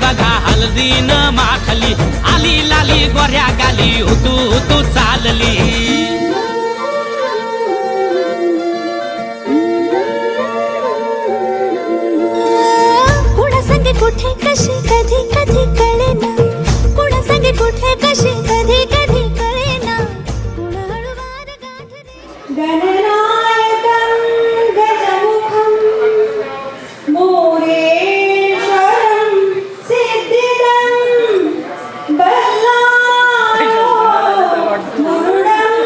बघा हलदीन माखली आली लाली गोऱ्या गाली हुतू हुतू चालली कुणा संगे कुठे कशी कधी कधी कळेना कुणा संगे कुठे कशी कधी कधी कळेना कुणा हळूवार गाठरे गणनायकं गजमुखं मोरे सिद्धिदं बल्ला मुरुडं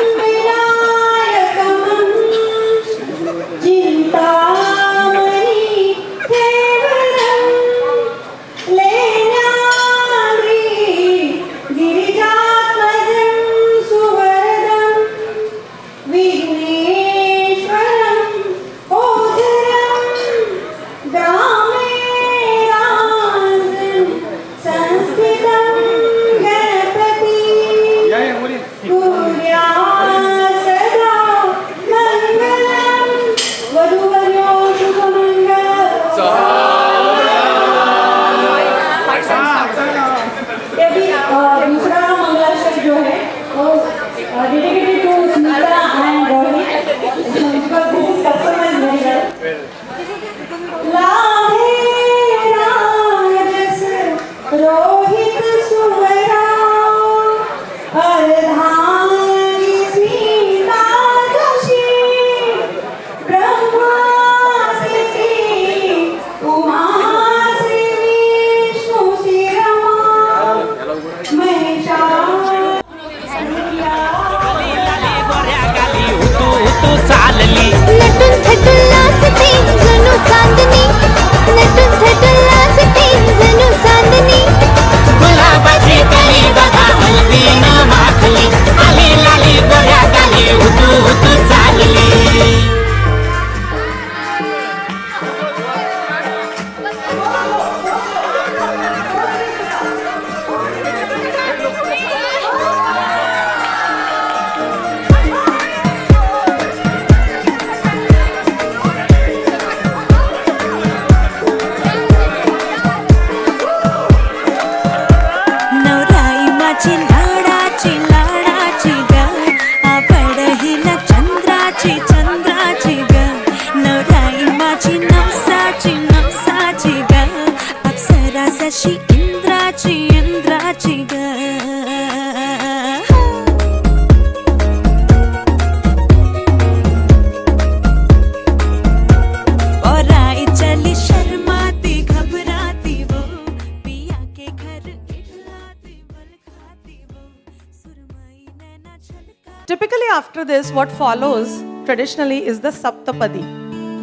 after this, what follows traditionally is the Saptapadi,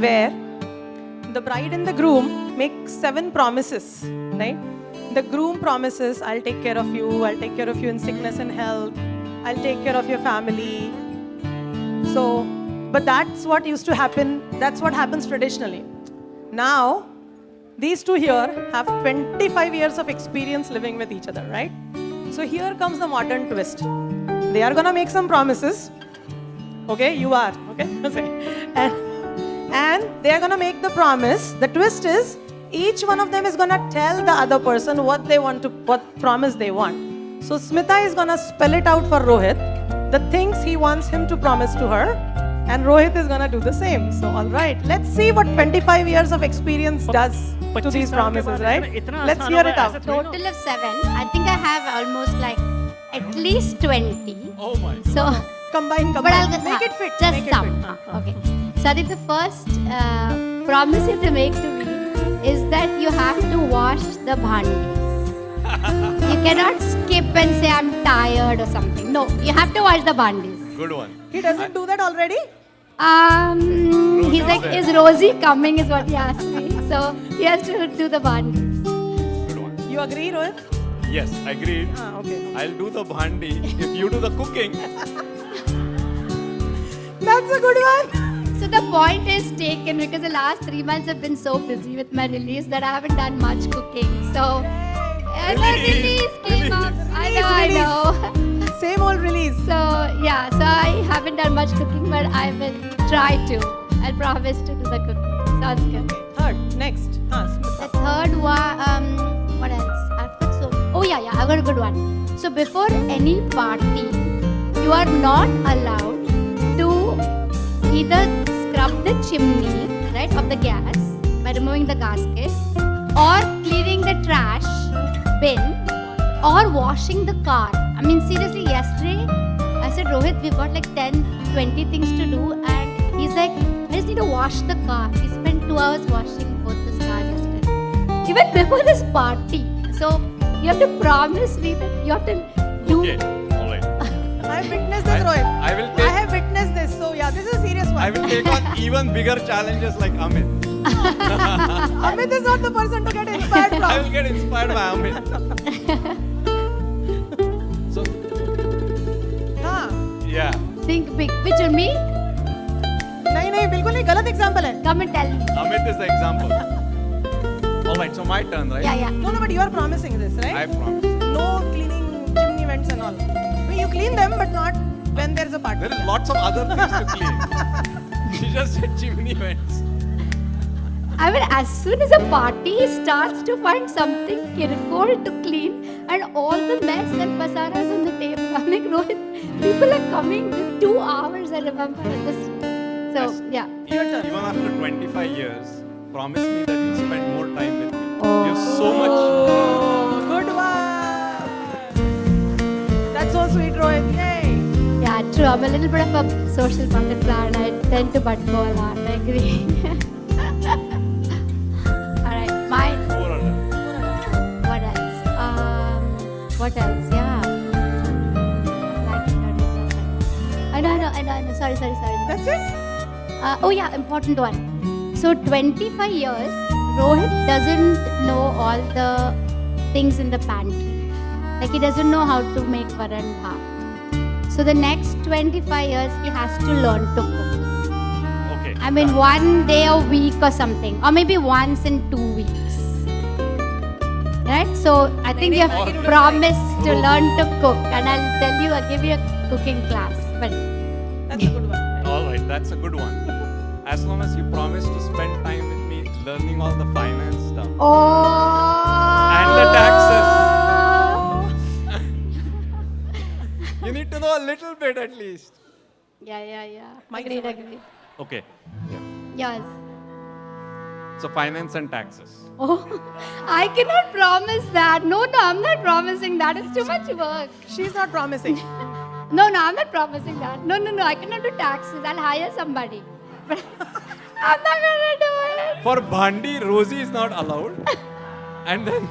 where the bride and the groom make 7 promises, right? The groom promises, I'll take care of you in sickness and health, I'll take care of your family. So, but that's what used to happen, that's what happens traditionally. Now, these two here have 25 years of experience living with each other, right? So here comes the modern twist. They are gonna make some promises. Okay, you are, okay? And they are gonna make the promise. The twist is, each one of them is gonna tell the other person what promise they want. So Smita is gonna spell it out for Rohit, the things he wants him to promise to her, and Rohit is gonna do the same. So all right, let's see what 25 years of experience does to these promises, right? Let's hear it out. Total of 7. I think I have almost like at least 20. Oh my. So, Combine. but I'll Make it fit. Just make it some. fit. Okay. So I think the first promise you have to make to me is that you have to wash the bhandis. You cannot skip and say I'm tired or something. No, you have to wash the bhandis. Good one. He doesn't do that already? He's like, is Rosie coming? Is what he asked me. So he has to do the bhandis. Good one. You agree, Rohit? Yes, agreed. Okay. I'll do the bhandi if you do the cooking. That's a good one. So the point is taken because the last 3 months have been so busy with my release that I haven't done much cooking. So release came up. I know. Same old release. So yeah, so I haven't done much cooking, but I will try to. I'll promise to do the cooking. Sounds good. Third, next. The third one, what else? I've got so. Oh yeah, I've got a good one. So before any party, you are not allowed to either scrub the chimney, right, of the gas by removing the gasket, or cleaning the trash bin, or washing the car. I mean, seriously, yesterday I said, Rohit, we've got like 10, 20 things to do, and he's like, I just need to wash the car. We spent 2 hours washing both the cars yesterday, even before this party. So you have to promise me that you have to do. Okay, all right. I have witnessed this, Rohit. I have witnessed this. So yeah, this is a serious one. I will take on even bigger challenges like Amit. Amit is not the person to get inspired from. I will get inspired by Amit. So, yeah. Think big. Which one, me? नहीं बिल्कुल नहीं गलत example है. Come and tell me. Amit is the example. All right, so my turn, right? Yeah. No, but you are promising this, right? I promise. No cleaning chimney vents and all. You clean them, but not when there's a party. There is lots of other things to clean. She just said chimney vents. I mean, as soon as a party starts to find something kirkor to clean and all the mess and pasaras on the table, I'm like, Rohit, people are coming with 2 hours, I remember this. So, Yes. yeah. Even after 25 years, promise me that you'll spend more time with me. You have so much. Oh, good one. That's so sweet, Rohit. Yay. Yeah, true. I'm a little bit of a social butterfly and I tend to butt go a lot. I agree. Alright, mine. What else? What else? Yeah. I know. Sorry. That's it? Oh yeah, important one. So 25 years, Rohit doesn't know all the things in the pantry. Like he doesn't know how to make varan bhat. So the next 25 years, he has to learn to cook. Okay. I mean, 1 day a week or something, or maybe once in 2 weeks. Right? So I think you have promised to learn to cook, and I'll give you a cooking class. But That's a good one. All right, that's a good one. As long as you promise to spend time with me learning all the finance stuff. And the taxes. You need to know a little bit at least. Yeah. Agreed. Okay. Yes. So finance and taxes. Oh, I cannot promise that. No, I'm not promising that. It's too much work. She's not promising. No, I'm not promising that. No, I cannot do taxes. I'll hire somebody. But I'm not gonna do it. For Bhandi, Rosie is not allowed. And then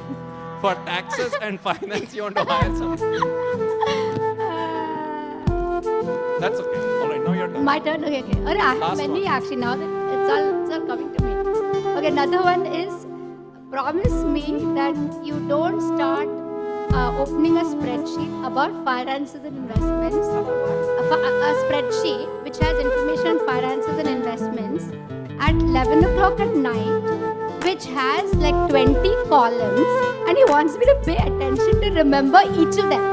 for taxes and finance, you want to hire someone. That's okay. All right, now your turn. My turn? Okay. I have Last many one. actually now that it's all coming to me. Okay, another one is promise me that you don't start opening a spreadsheet about finances and investments. A spreadsheet which has information on finances and investments at 11 o'clock at night, which has like 20 columns, and he wants me to pay attention to remember each of them.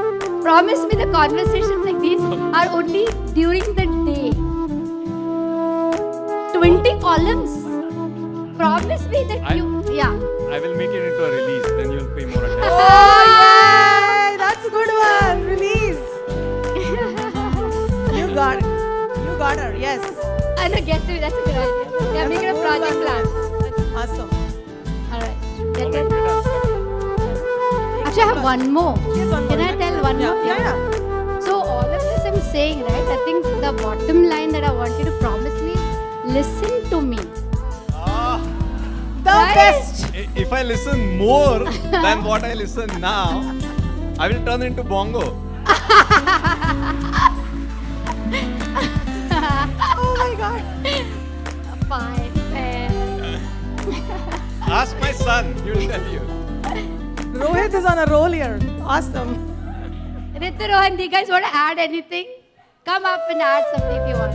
Promise me the conversations like these are only during the day. 20 columns. Promise me that I will make it into a release, then you'll pay more attention. Oh, yeah! That's a good one. Release. You got it. You got her. Yes. I know, get to it. That's a good idea. Yeah, make it a That's a project good plan. one. Awesome. Alright. All right, we're done. Actually, I have one more. Yes, one more. Can I tell one Yeah, more? yeah. So all of this I'm saying, right? I think the bottom line that I want you to promise me is listen to me. The Right? best. If I listen more than what I listen now, I will turn into bongo. Oh my God. Fine. Fair. Ask my son, he will tell you. Rohit is on a roll here. Awesome. Ritu, Rohan, do you guys want to add anything? Come up and add something if you want.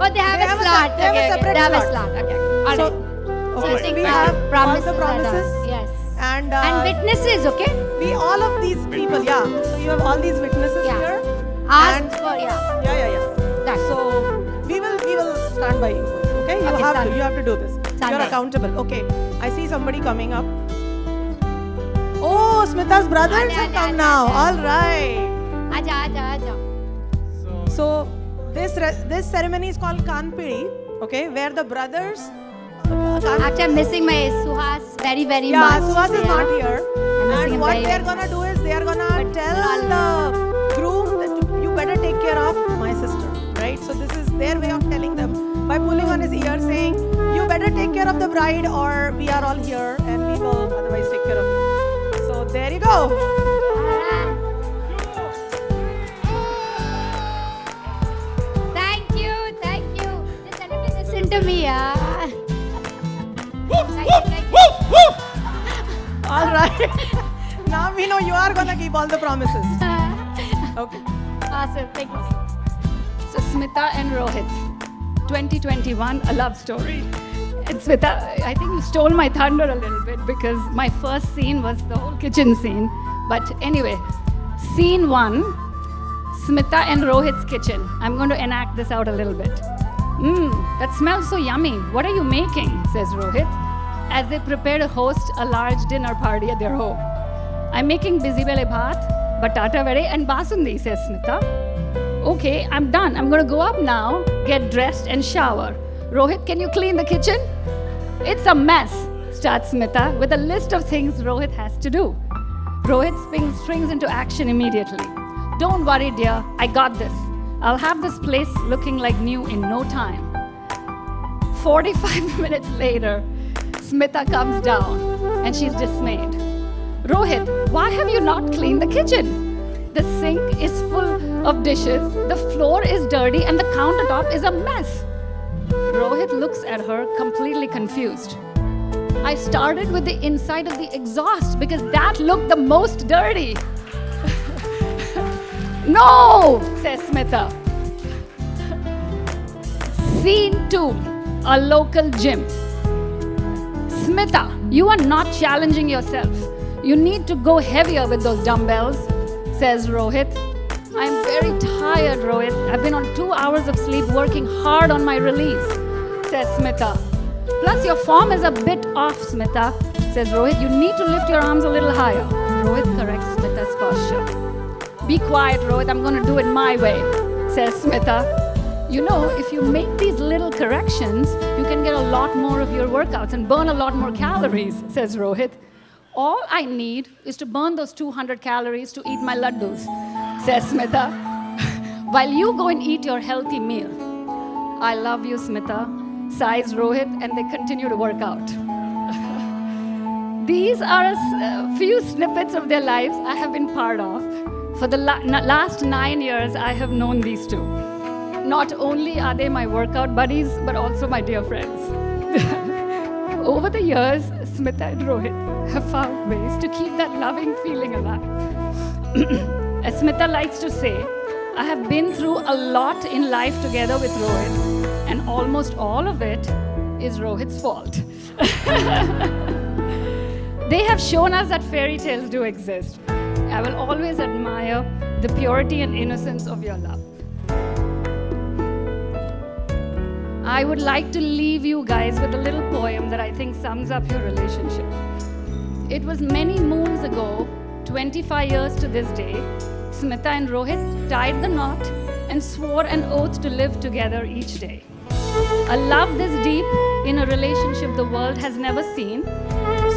Oh, they have a slot. They have a Okay, separate they have a slot. slot. Okay. All So, right. okay, I think we all have promises all the are done. promises. Yes. And, And witnesses, okay? we all of these people, yeah. So you have all these witnesses Yeah. here. Ask And- for, yeah. Yeah. Done. So we will stand by you. Okay? You Okay, have stand. to. You have to do this. Stand You're by. accountable. Okay. I see somebody coming up. Oh, Smita's brothers have come now. All right. Aja. So this ceremony is called Kanpidi. Okay, where the brothers. Actually, I'm missing my Suhas very, very Yeah, much. Suhas is not here. I'm missing And him what very, they're very gonna do is they're gonna tell the groom that you better take care of my sister, right? So this is their way of telling them by pulling on his ear, saying, "You better take care of the bride, or we are all here and we will otherwise take care of you." So there you go. Thank you. Just let me listen to me, yeah. Thank you. All right. Now we know you are gonna keep all the promises. Okay. Awesome. Thank you. So Smita and Rohit, 2021, a love story. And Smita, I think you stole my thunder a little bit because my first scene was the whole kitchen scene. But anyway, scene 1, Smita and Rohit's kitchen. I'm going to enact this out a little bit. That smells so yummy. What are you making? Says Rohit, as they prepare to host a large dinner party at their home. I'm making bisibele bhat, batata vade, and basundi, says Smita. Okay, I'm done. I'm going to go up now, get dressed, and shower. Rohit, can you clean the kitchen? It's a mess, starts Smita with a list of things Rohit has to do. Rohit springs into action immediately. Don't worry, dear. I got this. I'll have this place looking like new in no time. 45 minutes later, Smita comes down and she's dismayed. Rohit, why have you not cleaned the kitchen? The sink is full of dishes, the floor is dirty, and the countertop is a mess. Rohit looks at her completely confused. I started with the inside of the exhaust because that looked the most dirty. No, says Smita. Scene 2, a local gym. Smita, you are not challenging yourself. You need to go heavier with those dumbbells, says Rohit. I'm very tired, Rohit. I've been on 2 hours of sleep working hard on my release, says Smita. Plus, your form is a bit off, Smita, says Rohit. You need to lift your arms a little higher. Rohit corrects Smita's posture. Be quiet, Rohit. I'm going to do it my way, says Smita. You know, if you make these little corrections, you can get a lot more of your workouts and burn a lot more calories, says Rohit. All I need is to burn those 200 calories to eat my laddus, says Smita, while you go and eat your healthy meal. I love you, Smita, sighs Rohit, and they continue to work out. These are a few snippets of their lives I have been part of. For the last 9 years, I have known these two. Not only are they my workout buddies, but also my dear friends. Over the years, Smita and Rohit have found ways to keep that loving feeling alive. As Smita likes to say, I have been through a lot in life together with Rohit, and almost all of it is Rohit's fault. They have shown us that fairy tales do exist. I will always admire the purity and innocence of your love. I would like to leave you guys with a little poem that I think sums up your relationship. It was many moons ago, 25 years to this day, Smita and Rohit tied the knot and swore an oath to live together each day. A love this deep in a relationship the world has never seen.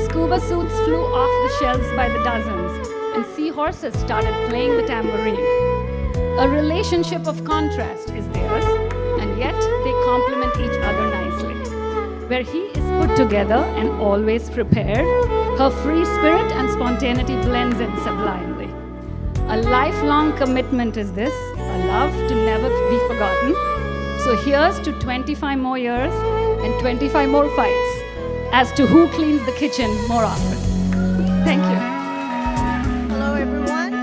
Scuba suits flew off the shelves by the dozens, and seahorses started playing the tambourine. A relationship of contrast is theirs, and yet they complement each other nicely. Where he is put together and always prepared, her free spirit and spontaneity blends in sublimely. A lifelong commitment is this, a love to never be forgotten. So here's to 25 more years and 25 more fights as to who cleans the kitchen more often. Thank you. Hello, everyone.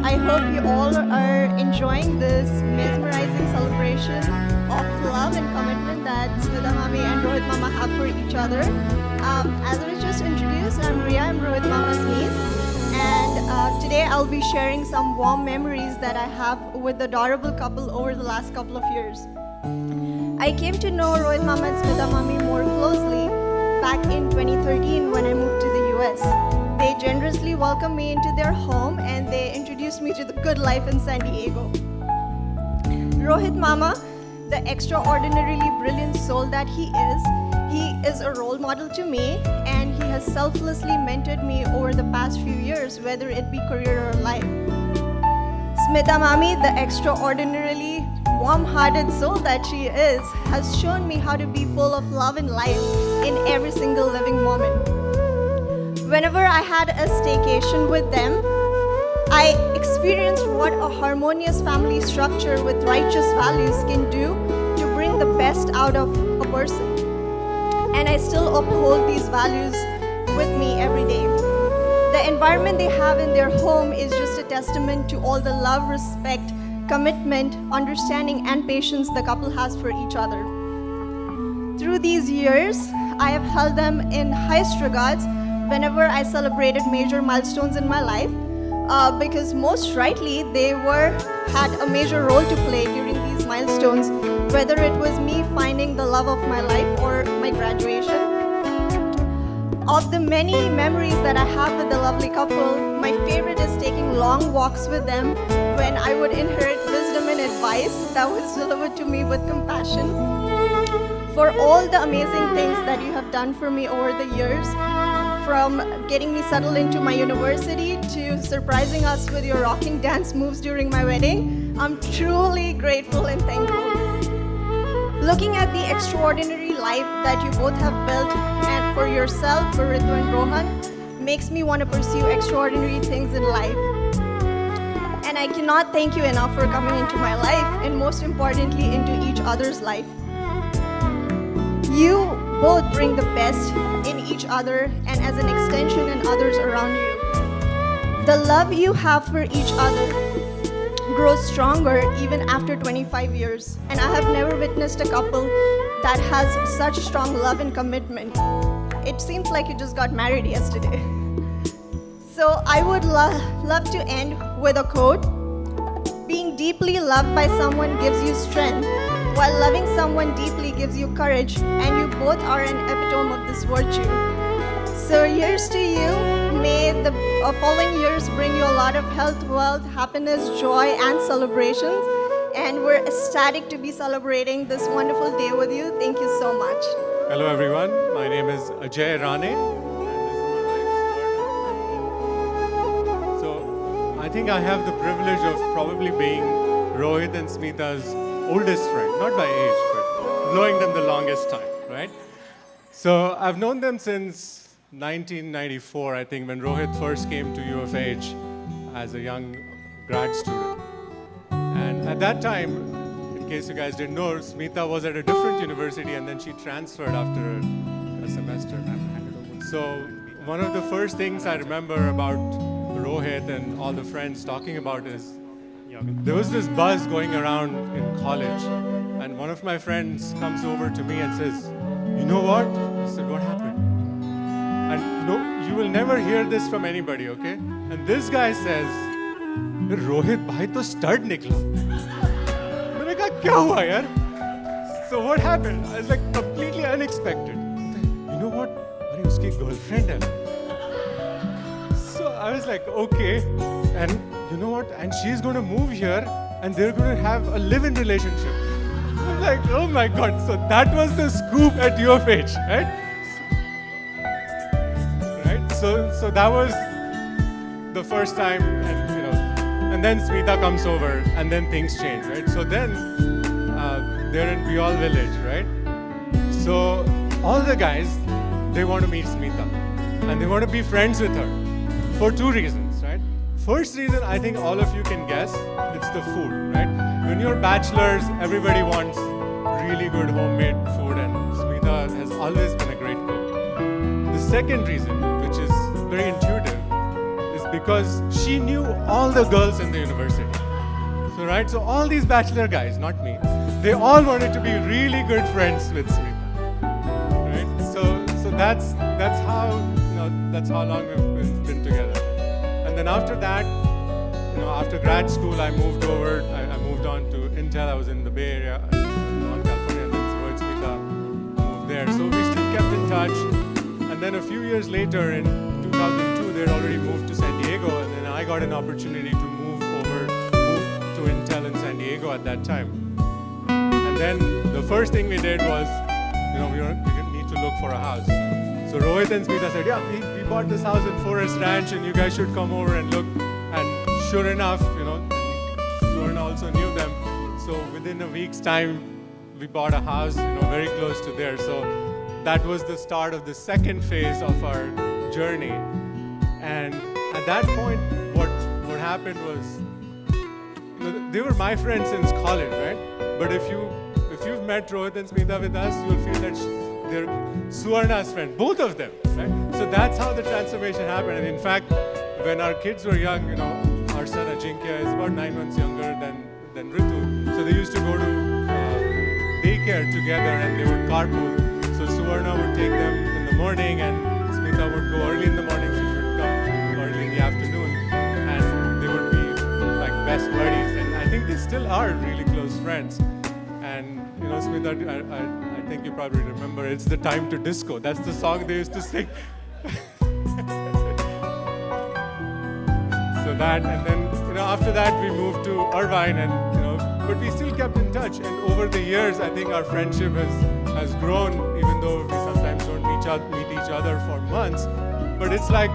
I hope you all are enjoying this mesmerizing celebration of love and commitment that Smita Mami and Rohit Mama have for each other. As I was just introduced, I'm Riya, I'm Rohit Mama's niece. And today I'll be sharing some warm memories that I have with the adorable couple over the last couple of years. I came to know Rohit Mama and Smita Mami more closely back in 2013 when I moved to the US. They generously welcomed me into their home and they introduced me to the good life in San Diego. Rohit Mama, the extraordinarily brilliant soul that he is a role model to me, and he has selflessly mentored me over the past few years, whether it be career or life. Smita Mami, the extraordinarily warm-hearted soul that she is, has shown me how to be full of love and life in every single living moment. Whenever I had a staycation with them, I experienced what a harmonious family structure with righteous values can do to bring the best out of a person. And I still uphold these values with me every day. The environment they have in their home is just a testament to all the love, respect, commitment, understanding, and patience the couple has for each other. Through these years, I have held them in highest regards whenever I celebrated major milestones in my life, because most rightly they had a major role to play during these milestones, whether it was me finding the love of my life or my graduation. Of the many memories that I have with the lovely couple, my favorite is taking long walks with them when I would inherit wisdom and advice that was delivered to me with compassion. For all the amazing things that you have done for me over the years, from getting me settled into my university to surprising us with your rocking dance moves during my wedding, I'm truly grateful and thankful. Looking at the extraordinary life that you both have built, and for yourself, for Ritu and Rohan, makes me want to pursue extraordinary things in life. And I cannot thank you enough for coming into my life, and most importantly, into each other's life. You both bring the best in each other and as an extension in others around you. The love you have for each other grows stronger even after 25 years. And I have never witnessed a couple that has such strong love and commitment. It seems like you just got married yesterday. So I would love to end with a quote. Being deeply loved by someone gives you strength, while loving someone deeply gives you courage, and you both are an epitome of this virtue. So here's to you. May the following years bring you a lot of health, wealth, happiness, joy, and celebrations. And we're ecstatic to be celebrating this wonderful day with you. Thank you so much. Hello everyone, my name is Ajay Rane. So I think I have the privilege of probably being Rohit and Smita's oldest friend, not by age, but knowing them the longest time, right? So I've known them since 1994, I think, when Rohit first came to U of H as a young grad student. And at that time, in case you guys didn't know, Smita was at a different university and then she transferred after a semester. So one of the first things I remember about Rohit and all the friends talking about is, there was this buzz going around in college, and one of my friends comes over to me and says, "You know what?" I said, "What happened?" And no, you will never hear this from anybody, okay? And this guy says, "Rohit bhai to stud nikla." मैंने कहा क्या हुआ यार? So what happened? I was like completely unexpected. You know what? अरे उसकी girlfriend है. So I was like, okay, and you know what? And she's going to move here, and they're going to have a live-in relationship. I'm like, oh my God! So that was the scoop at U of H, right? Right. So that was the first time, and then Smita comes over, and then things change, right? So then they're in Biol village, right? So all the guys, they want to meet Smita, and they want to be friends with her. For two reasons, right? First reason, I think all of you can guess, it's the food, right? When you're bachelors, everybody wants really good homemade food, and Smita has always been a great cook. The second reason, which is very intuitive, is because she knew all the girls in the university. So, right? So all these bachelor guys, not me, they all wanted to be really good friends with Smita, right? So that's how long we've been together. And then after that, after grad school, I moved over. I moved on to Intel. I was in the Bay Area, in California, and then Rohit, Smita moved there. So we still kept in touch. And then a few years later, in 2002, they had already moved to San Diego, and then I got an opportunity to move to Intel in San Diego at that time. And then the first thing we did was, we need to look for a house. So Rohit and Smita said, yeah, we bought this house in Forest Ranch, and you guys should come over and look. And sure enough, Suvarna also knew them. So within a week's time, we bought a house, very close to there. So that was the start of the second phase of our journey. And at that point, what happened was, they were my friends since college, right? But if you've met Rohit and Smita with us, you'll feel that they're Suvarna's friend, both of them, right? So that's how the transformation happened. And in fact, when our kids were young, our son Ajinkya is about 9 months younger than Ritu. So they used to go to daycare together, and they would carpool. So Suvarna would take them in the morning, and Smita would go early in the morning. She should come early in the afternoon, and they would be like best buddies. And I think they still are really close friends. And Smita, I think you probably remember, it's the time to disco. That's the song they used to sing. So that, and then after that we moved to Irvine, and but we still kept in touch. And over the years, I think our friendship has grown, even though we sometimes don't meet each other for months. But it's like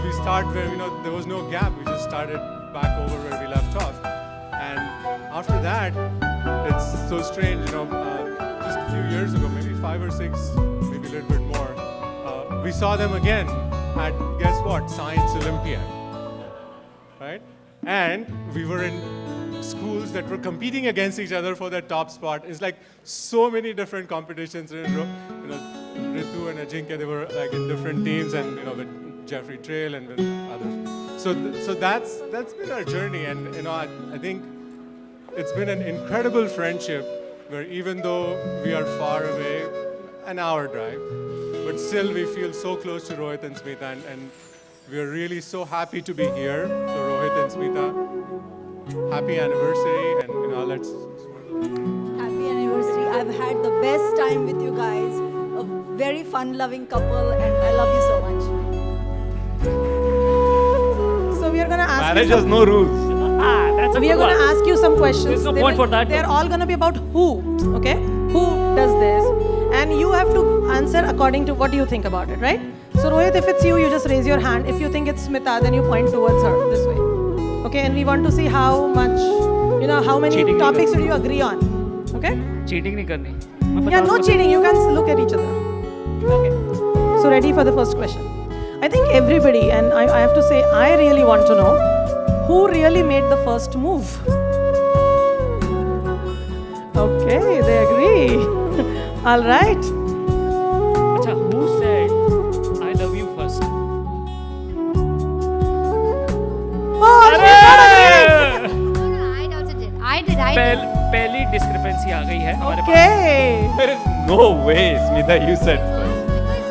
we start where there was no gap. We just started back over where we left off. And after that, it's so strange, just a few years ago, maybe 5 or 6, maybe a little bit more, we saw them again at, guess what, Science Olympiad, right? And we were in schools that were competing against each other for that top spot. It's like so many different competitions. Ritu and Ajinkya, they were like in different teams, and with Jeffrey Trail and with others. So that's been our journey, and I think it's been an incredible friendship where even though we are far away, an hour drive, but still we feel so close to Rohit and Smita, and we are really so happy to be here. So Rohit and Smita, happy anniversary, and let's. Happy anniversary. I've had the best time with you guys. A very fun-loving couple, and I love you so much. So we are going to ask Marriage has no rules. That's a we good are going to one. ask you some questions. There's no point for that. They're all going to be about who, okay? Who does this? And you have to answer according to what you think about it, right? So Rohit, if it's you, you just raise your hand. If you think it's Smita, then you point towards her this way. Okay, and we want to see how much, how many Cheating topics do you agree on? Okay? Cheating नहीं करनी. Yeah, no cheating. You can look at each other. Okay. So ready for the first question. I think everybody, and I have to say, I really want to know, Who really made the first move? Okay, they agree. All right. Acha, who said I love you first? Oh, she's not agreeing. No, I also did. I did. पहली discrepancy आ गई है हमारे पास. Okay. There is no way, Smita, you said first. Because,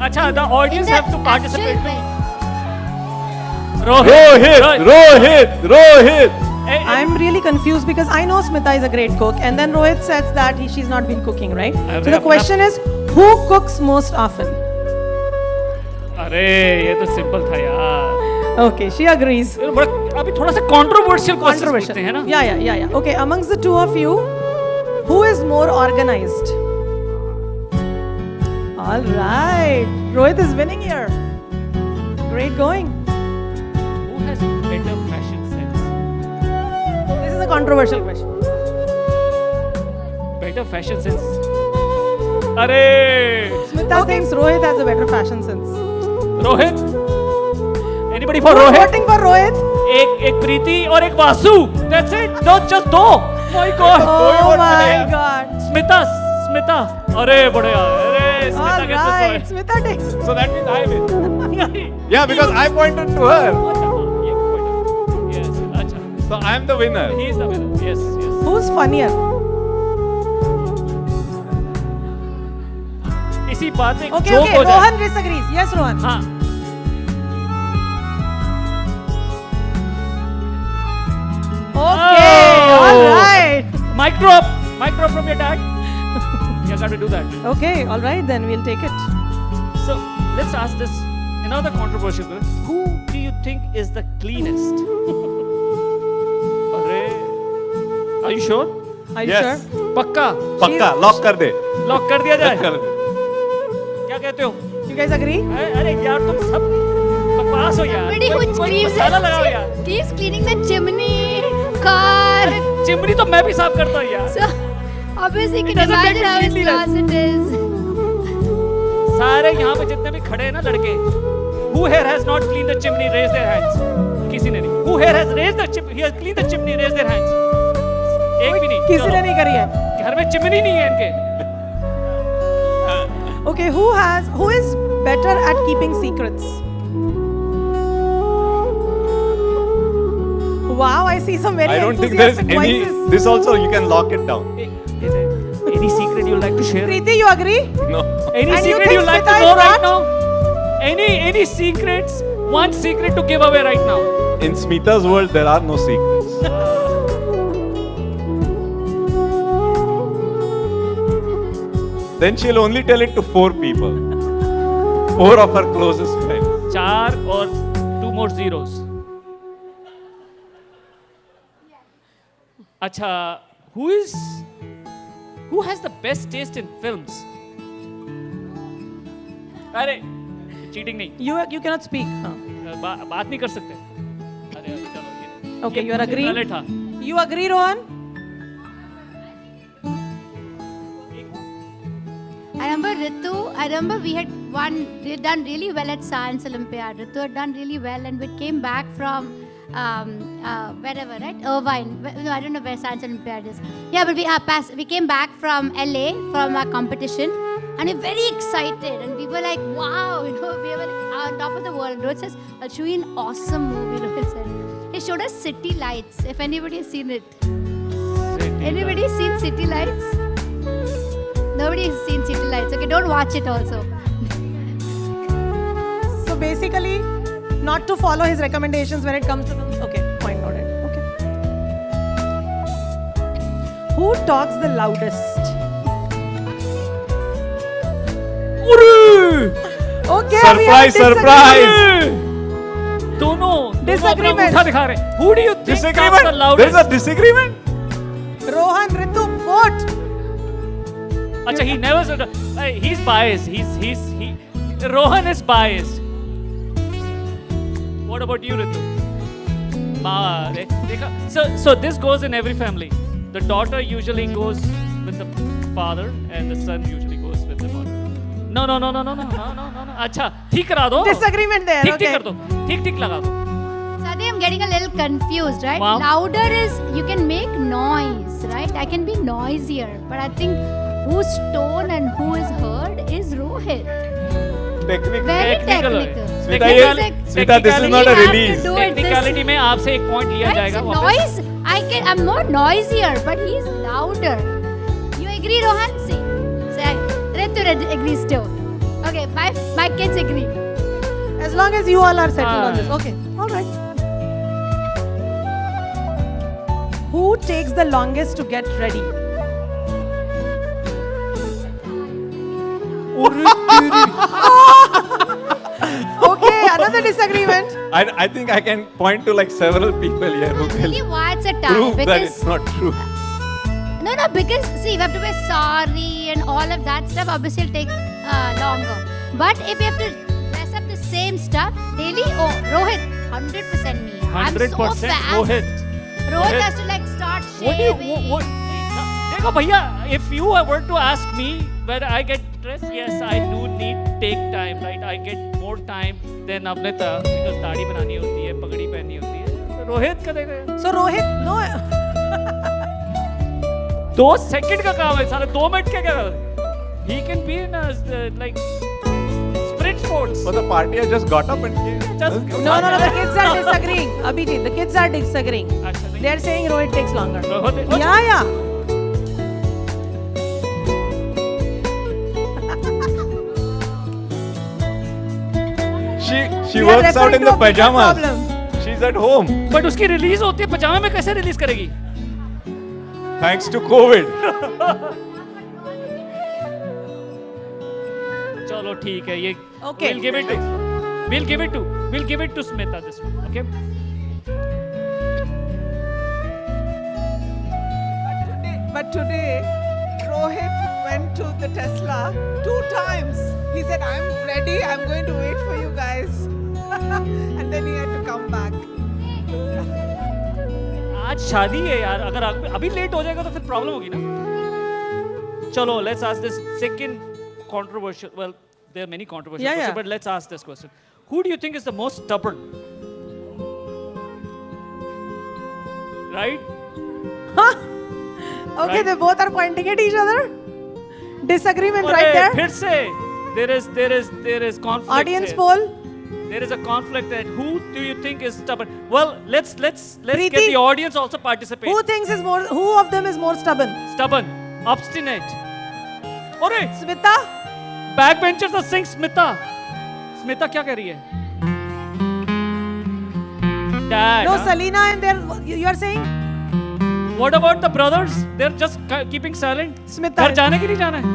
अच्छा, the audience in the have to participate. actual way- Rohit! I'm really confused because I know Smita is a great cook, and then Rohit says that she's not been cooking, right? So the question is, who cooks most often? अरे ये तो simple था यार. Okay, she agrees. अभी थोड़ा सा controversial questions पूछते हैं ना. Yeah. Okay, amongst the two of you, who is more organized? All right, Rohit is winning here. Great going. Who has better fashion sense? This is a controversial question. Better fashion sense. अरे Smita thinks Rohit has a better fashion sense. Rohit. Anybody for Who's Rohit? voting for Rohit? एक प्रीति और एक Vasu. That's it. Don't just दो. My God. Oh my God. Smita. अरे बढ़िया. अरे All Smita gets this right, point. Smita takes. So that means I win. Yeah, because I pointed to her. अच्छा, ये point. Yes. अच्छा. So I am the winner. He is the winner. Yes. Who's funnier? इसी बात में Okay, joke okay. हो जाए. Rohan disagrees. Yes, Rohan. हाँ. Okay, Oh. all right. Mic drop from your dad. You got to do that. Okay, all right, then we'll take it. So let's ask this another controversial question. Who do you think is the cleanest? Arre, are you sure? Are you Yes. sure? पक्का Pakka, lock कर दे. Lock कर दिया जाए. कर दे. क्या कहते हो? You guys agree? अरे यार तुम सब बकवास हो यार. Somebody who कोई keeps मसाला लगाओ यार. keeps cleaning the chimney, car. Chimney तो मैं भी साफ करता हूँ यार. So obviously you It can doesn't make imagine me how his cleanliness. closet is. सारे यहाँ पे जितने भी खड़े हैं ना लड़के. Who here has not cleaned the chimney? Raise their hands. किसी ने नहीं. Who here has raised the chimney? He has cleaned the chimney. Raise their hands. एक भी नहीं. किसी चलो. ने नहीं करी है. घर में चिमनी नहीं है इनके. Okay, who is better at keeping secrets? Wow, I see some very I don't think there is enthusiastic any. voices. This also you can lock it down. Any secret you like to share? Preeti, you agree? No. Any And you secret think you like to Smita know is right not? now? Any secrets? One secret to give away right now. In Smita's world, there are no secrets. Then she'll only tell it to 4 people. 4 of her closest friends. 4 और 2 more zeros. अच्छा, who has the best taste in films? अरे cheating नहीं. You cannot speak. हाँ. बात नहीं कर सकते. अरे चलो ये. Okay, ये you are agreeing? पहले था. You agree, Rohan? I remember we had done really well at Science Olympiad. Ritu had done really well, and we came back from wherever, right? Irvine. No, I don't know where Science Olympiad is. Yeah, but we came back from LA from our competition, and we were very excited, and we were like, wow, we were like on top of the world. Rohit says, I'll show you an awesome movie, Rohit said. He showed us City Lights, if anybody has seen it. Anybody seen City Lights? Nobody has seen City Lights. Okay, don't watch it also. So basically, not to follow his recommendations when it comes to films. Okay, point noted. Okay. Who talks the loudest? Okay, we have Surprise! दोनों Disagreement. अपना अंगूठा दिखा रहे. Who do you think talks the Disagreement? loudest? There is a disagreement? Rohan, Ritu, vote. Acha, he never said. He's biased. Rohan is biased. What about you, Ritu? So this goes in every family. The daughter usually goes with the father, and the son usually goes with the mother. No. अच्छा, ठीक करा दो. Disagreement there. ठीक Okay. कर दो. ठीक लगा दो. Sadi, I'm getting a little confused, right? Mom? Louder is you can make noise, right? I can be noisier, but I think whose tone and who is heard is Rohit. Technically, Very Technical. technical. Smita, He you- is like- Smita, this is not a We have to release. do it this- technicality में आपसे एक point लिया Right? जाएगा So वापस noise, I'm more noisier, but he's louder. You agree, Rohan? See, say, Ritu agrees too. Okay, my kids agree. As long as you all are settled on Ah. this. Okay, all right. Who takes the longest to get ready? Okay, another disagreement. I think I can point to like several people here who Tell will you why it's a tie. prove that Because it's not true. no, because see, we have to be sorry and all of that stuff. Obviously, it'll take longer. But if you have to dress up the same stuff daily, oh, Rohit, 100% me. I'm so 100% fast. Rohit. Rohit has to like start What do you shaving. what देखो भैया, if you were to ask me whether I get dressed, yes, I do need take time, right? I get more time than Abnita because दाढ़ी बनानी होती है, पगड़ी पहननी होती है. So रोहित का देखो, So Rohit, no. 2 सेकंड का काम है, साले 2 मिनट क्या कर रहा है? He can be in a like sprint sports. But the party has just got up and came. Just No, the kids are disagreeing. Abhijit, the kids are disagreeing. अच्छा नहीं. They are saying Rohit takes longer. Rohit Yeah. She We are works out referring in to the a bigger pajamas. problem. She's at home. But उसकी release होती है पजामे में कैसे release करेगी? Thanks to COVID. चलो ठीक है ये Okay. we'll give it to Smita this one, okay? But today, Rohit went to the Tesla 2 times. He said, I'm ready, I'm going to wait for you guys. And then he had to come back. आज शादी है यार, अगर अभी late हो जाएगा तो फिर प्रॉब्लम होगी ना. चलो let's ask this second controversial, well there are many controversial Yeah, questions, yeah. but let's ask this question. Who do you think is the most stubborn? Right? Okay, Right. they both are pointing at each other. Disagreement right अरे, there. फिर से there is conflict. Audience here. poll. There is a conflict that who do you think is stubborn? Well, let's Preeti, get the audience also participate. Who of them is more stubborn? Stubborn, obstinate. अरे Smita? backbenchers are saying Smita. Smita क्या कह रही है? Dad. No, huh? Salina and you are saying? What about the brothers? They're just keeping silent. Smita. घर जाने के लिए जाना है?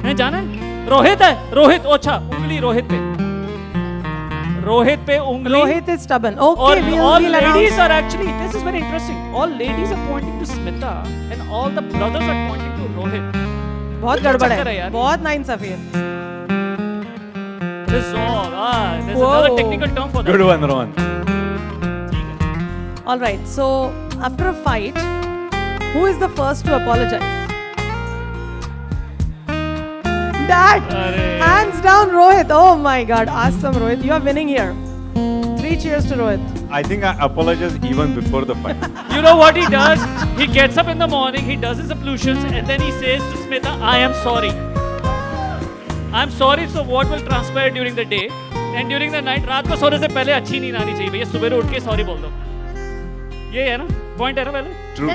हैं जाना है? रोहित है? रोहित, अच्छा, उंगली रोहित पे. रोहित पे उंगली. Rohit is stubborn. Okay, Or we'll all announce. ladies are actually, this is very interesting. All ladies are pointing to Smita and all the brothers are pointing to Rohit. बहुत क्या गड़बड़ चक्कर है है यार? बहुत नाइंसाफी है. This is all. There's Whoa. another technical term for that. Good one, Rohan. All right, so after a fight, who is the first to apologize? Dad, अरे. hands down Rohit. Oh my God, awesome Rohit. You are winning here. 3 cheers to Rohit. I think I apologize even before the fight. You know what he does? He gets up in the morning, he does his ablutions, and then he says to Smita, I am sorry. I'm sorry for what will transpire during the day and during the night. रात को सोने से पहले अच्छी नींद आनी चाहिए भैया, सुबह उठ के सॉरी बोल दो. ये है ना पॉइंट है ना पहले. True.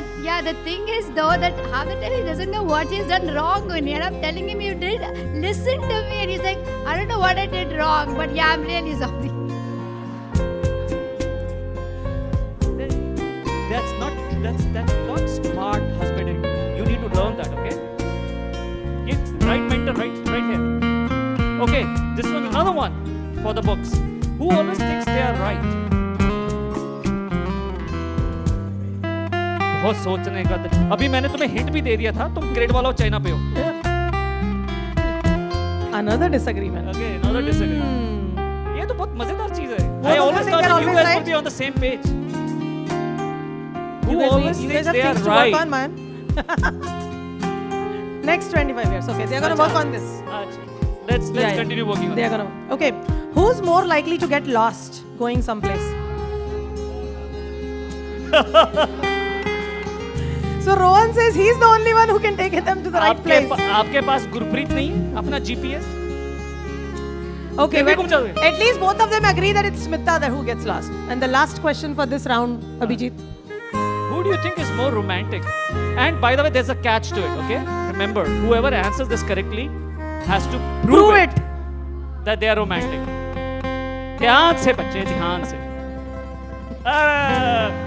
The thing is though that half the time he doesn't know what he's done wrong only, and I'm telling him you did listen to me, and he's like, I don't know what I did wrong, but yeah, I'm really sorry. That's not smart husbanding. You need to learn that, okay? Right mentor, right here. Okay, this one another one for the books. Who always thinks they are right? बहुत सोचने का. अभी मैंने तुम्हें hint भी दे दिया था, तुम ग्रेड वाला हो, चाइना पे हो. Another disagreement. Okay, another disagreement. ये तो बहुत मजेदार चीज है. Both I of always them thought think that you they're guys always would be on the same page. You Who guys, always you thinks guys have they are things to work right? on, man. Next 25 years. Okay, they're gonna work on this. अच्छा, let's Yeah, yeah. continue working on They're this. gonna. Okay, who's more likely to get lost going someplace? So Rohan says he's the only one who can take them to the right place. आपके पास गुरप्रीत नहीं है अपना GPS? Okay, फिर भी but घूम जाओगे? at least both of them agree that it's Smita that who gets last. And the last question for this round, Abhijit. Who do you think is more romantic? And by the way, there's a catch to it, okay? Remember, whoever answers this correctly has to prove it that they are romantic. ध्यान से बच्चे, ध्यान से.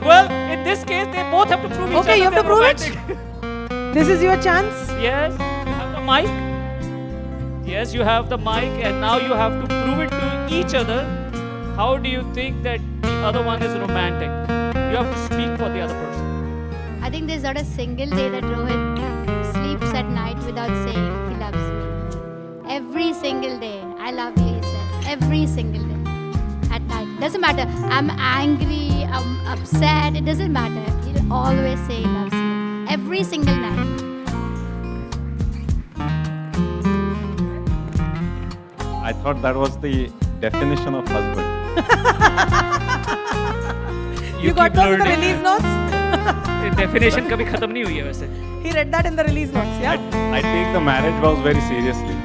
Well, in this case, they both have to prove each Okay, other you have to they're prove it. romantic. This is your chance. Yes, you have the mic. Yes, you have the mic, and now you have to prove it to each other. How do you think that the other one is romantic? You have to speak for the other person. I think there's not a single day that Rohit sleeps at night without saying he loves me. Every single day, I love you, he says. Every single day. At night. Doesn't matter. I'm angry, I'm upset, it doesn't matter. He'll always say he loves me. Every single night. I thought that was the definition of husband. You got those in the release notes? Definition कभी खत्म नहीं हुई है वैसे. He read that in the release notes, yeah? I take the marriage vows very seriously.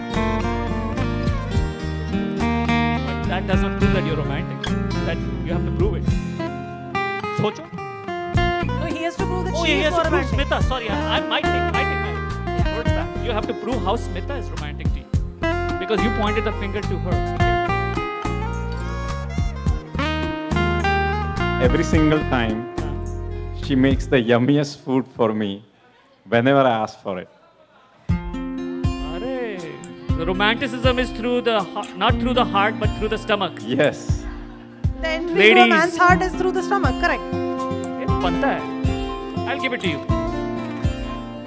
But that doesn't prove that you're romantic. That you have to prove it. सोचो. No, he has to prove that Oh, she he is has more to prove romantic. Smita. Sorry, I might take my words back. You have to prove how Smita is romantic to you. Because you pointed the finger to her. Every single time, she makes the yummiest food for me whenever I ask for it. Arey, the romanticism is through the not through the heart but through the stomach. Yes. The entry to a Ladies. man's heart is through the stomach, correct? ये बनता है. I'll give it to you.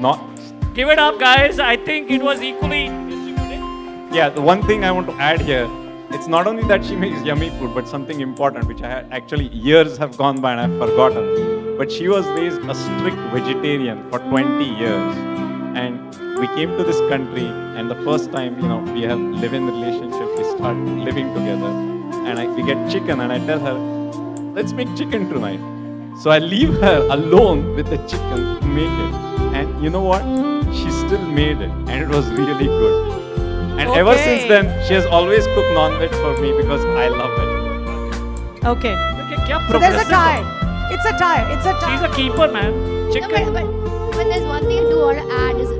Not. Give it up, guys. I think it was equally distributed. Yeah, the one thing I want to add here, it's not only that she makes yummy food, but something important which I had actually years have gone by and I've forgotten. But she was raised a strict vegetarian for 20 years. And we came to this country, and the first time, we have live-in relationship, we start living together. And we get chicken, and I tell her, let's make chicken tonight. So I leave her alone with the chicken to make it. And you know what? She still made it, and it was really good. And ever Okay. since then, she has always cooked non-veg for me because I love it. Okay. Okay, क्या So there's a progressive tie. हो. It's a tie. It's a tie. She's a keeper, man. No, Chicken. but there's one thing I do want to add is if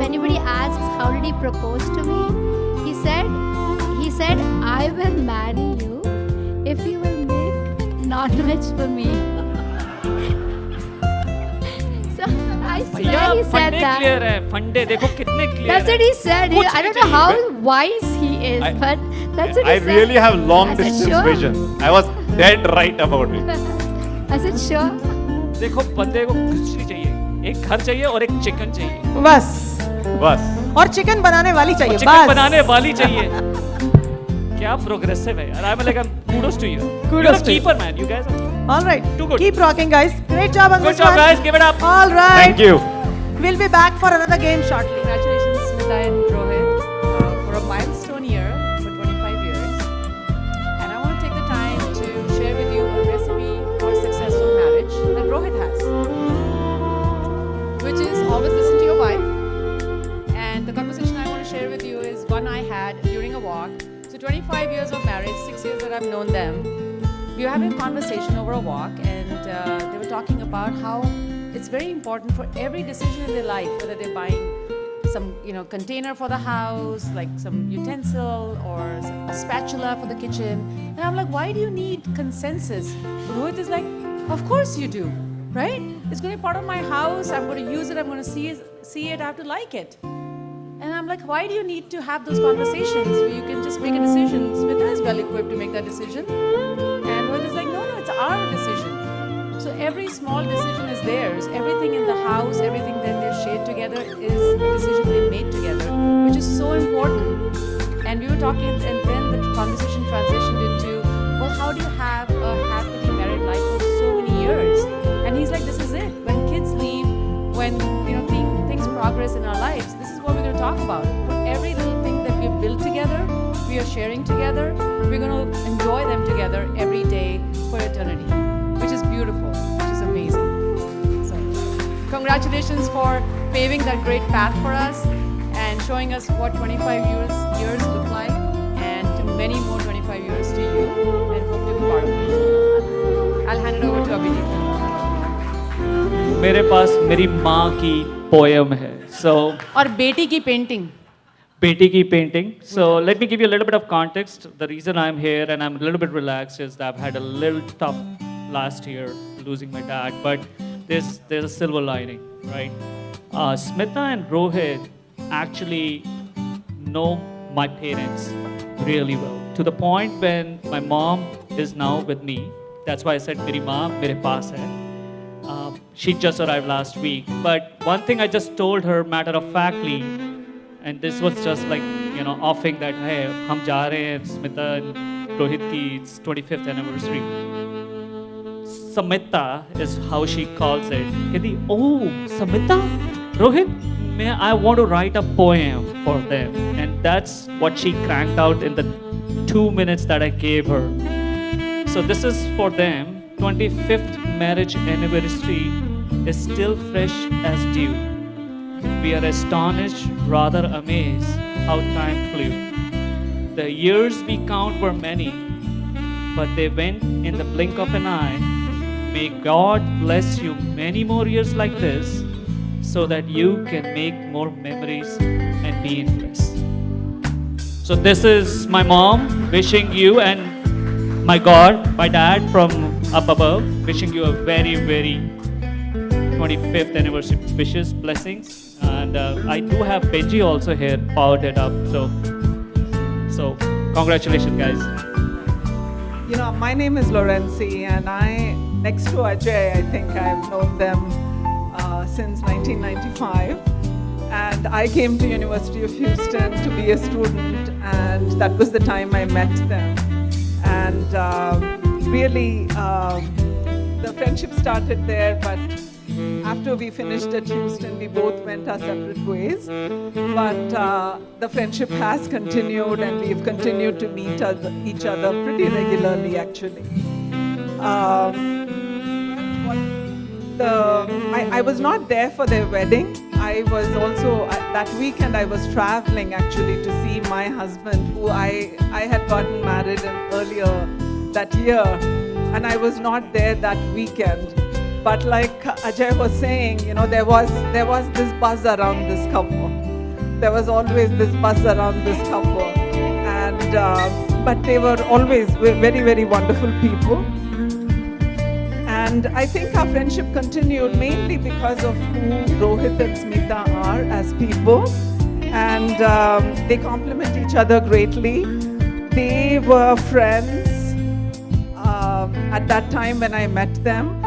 anybody asks how did he propose to me, he said I will marry you if you will make non-veg for me. So I भैया swear he said फंडे that. Clear है. फंडे देखो कितने clear That's what he said. कुछ I नहीं don't know how चाहिए. wise he is, I- but that's what he I said. really have long I said, distance sure. vision. I was dead right about it. I said sure. देखो बंदे को कुछ नहीं चाहिए. एक घर चाहिए और एक चिकन चाहिए. बस. Bus. और चिकन बनाने वाली और चाहिए. चिकन बस. बनाने वाली चाहिए. क्या प्रोग्रेसिव है यार. I'm like kudos to you. Kudos You're a to you. keeper, man. You guys are All right. Too good. Keep rocking, guys. Great job on good this job, one. guys. Give it up. All right. Thank you. We'll be back for another game shortly. Congratulations, Smita and Rohit, for a milestone year for 25 years. And I want to take the time to share with you a recipe for successful marriage that Rohit has, which is always listen to your wife. And the conversation I want to share with you is one I had during a walk. So 25 years of marriage, 6 years that I've known them. We were having a conversation over a walk, and they were talking about how it's very important for every decision in their life, whether they're buying some container for the house, like some utensil or a spatula for the kitchen. And I'm like, why do you need consensus? Rohit is like, of course you do, right? It's going to be part of my house. I'm going to use it. I'm going to see it. I have to like it. And I'm like, why do you need to have those conversations where you can just make a decision? Smita is well equipped to make that decision. And Rohit is like, no, it's our decision. So every small decision is theirs. Everything in the house, everything that they've shared together is a decision they made together, which is so important. And we were talking, and then the conversation transitioned into, well, how do you have a happily married life for so many years? And he's like, this is it. When kids leave, when things progress in our lives, this is what we're going to talk about. For every little thing that we've built together, we are sharing together, we're going to enjoy them together every day for eternity, which is beautiful, which is amazing. congratulations for paving that great path for us and showing us what 25 years look like, and to many more 25 years to you, and hope you'll be part of it. I'll hand it over to Abhijit. मेरे पास मेरी माँ की poem है. So और बेटी की painting. Beti ki painting. So let me give you a little bit of context. The reason I'm here and I'm a little bit relaxed is that I've had a little tough last year losing my dad, but there's a silver lining, right? Smita and Rohit actually know my parents really well, to the point when my mom is now with me. That's why I said meri maa mere paas hai. She just arrived last week, but one thing I just told her matter of factly, and this was just like, offing that, hey, hum ja rahe hain Smita and Rohit ki, it's 25th anniversary. Samita is how she calls it. Kehti, oh, Samita, Rohit, I want to write a poem for them. And that's what she cranked out in the 2 minutes that I gave her. So this is for them. 25th marriage anniversary is still fresh as dew. We are astonished, rather amazed, how time flew. The years we count were many, but they went in the blink of an eye. May God bless you many more years like this, so that you can make more memories and be in bliss. So this is my mom wishing you, and my God, my dad from up above, wishing you a very, very 25th anniversary wishes, blessings. And I do have Benji also here, powered it up. So congratulations, guys. My name is Lorenzi, and next to Ajay, I think I've known them since 1995. And I came to University of Houston to be a student, and that was the time I met them. And really, the friendship started there, but after we finished at Houston, we both went our separate ways. But the friendship has continued, and we've continued to meet each other pretty regularly, actually. I was not there for their wedding. I was also, that weekend I was traveling actually to see my husband, who I had gotten married earlier that year, and I was not there that weekend. But like Ajay was saying, there was this buzz around this couple. There was always this buzz around this couple, and but they were always very, very wonderful people. And I think our friendship continued mainly because of who Rohit and Smita are as people, and they complement each other greatly. They were friends at that time when I met them.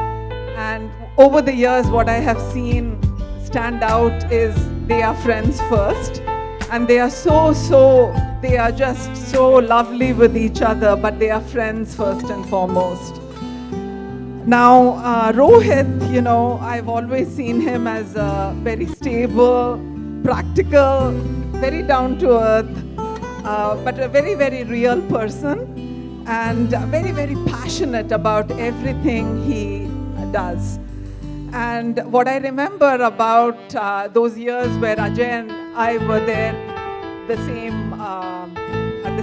And over the years, what I have seen stand out is they are friends first, and they are they are just so lovely with each other, but they are friends first and foremost. Now, Rohit, I've always seen him as a very stable, practical, very down to earth, but a very, very real person, and very, very passionate about everything he does. And what I remember about those years where Ajay and I were there at the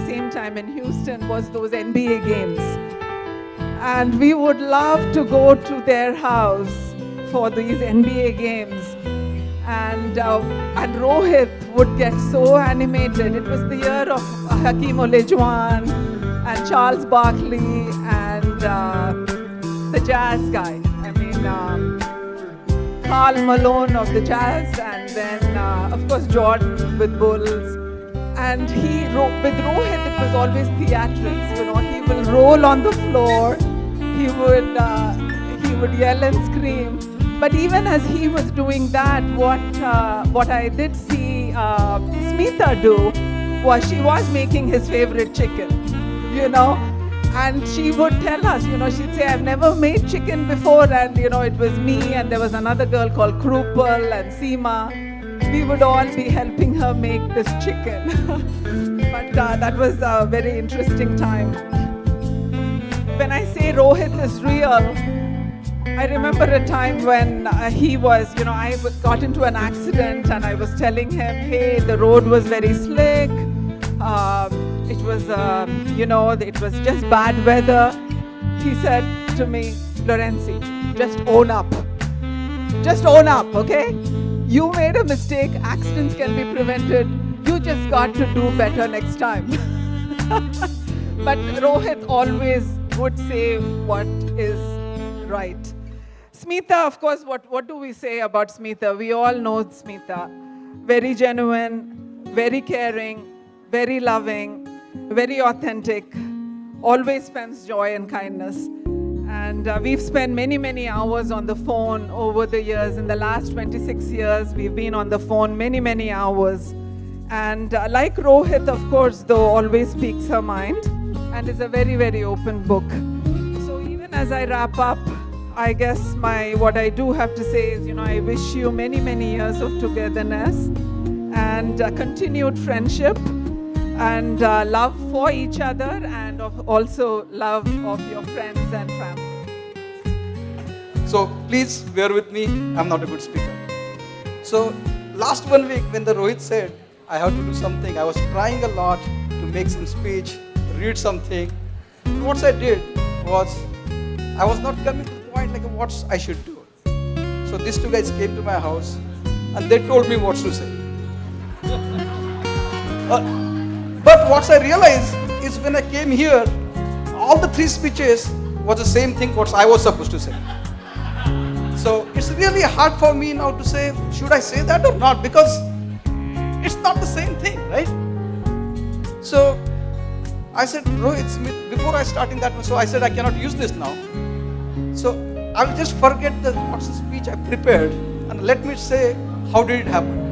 same time in Houston was those NBA games. And we would love to go to their house for these NBA games. And Rohit would get so animated. It was the year of Hakeem Olajuwon and Charles Barkley and the Jazz guy. Karl Malone of the Jazz, and then of course Jordan with Bulls. And with Rohit, it was always theatrics. He will roll on the floor, he would yell and scream. But even as he was doing that, what I did see Smita do was she was making his favorite chicken, And she would tell us, she'd say, I've never made chicken before, and it was me, and there was another girl called Krupal and Seema. We would all be helping her make this chicken. But that was a very interesting time. When I say Rohit is real, I remember a time when he was, I got into an accident and I was telling him, hey, the road was very slick. It was, it was just bad weather. He said to me, Lorenzi, just own up. Just own up, okay? You made a mistake. Accidents can be prevented. You just got to do better next time. But Rohit always would say what is right. Smita, of course, what do we say about Smita? We all know Smita. Very genuine, very caring, very loving, very authentic, always spends joy and kindness. And we've spent many, many hours on the phone over the years. In the last 26 years, we've been on the phone many, many hours. And like Rohit, of course, though, always speaks her mind and is a very, very open book. So even as I wrap up, I guess what I do have to say is, I wish you many, many years of togetherness and continued friendship and love for each other and also love of your friends and family. So please bear with me, I'm not a good speaker. So last 1 week when the Rohit said I have to do something, I was trying a lot to make some speech, read something. What I did was, I was not coming to the point like what I should do. So these two guys came to my house and they told me what to say. But what I realized is when I came here, all the 3 speeches was the same thing what I was supposed to say. So it's really hard for me now to say, should I say that or not? Because it's not the same thing, right? So I said, Rohit Smith, before I starting that one, so I said I cannot use this now. So I will just forget what's the speech I prepared and let me say, how did it happen?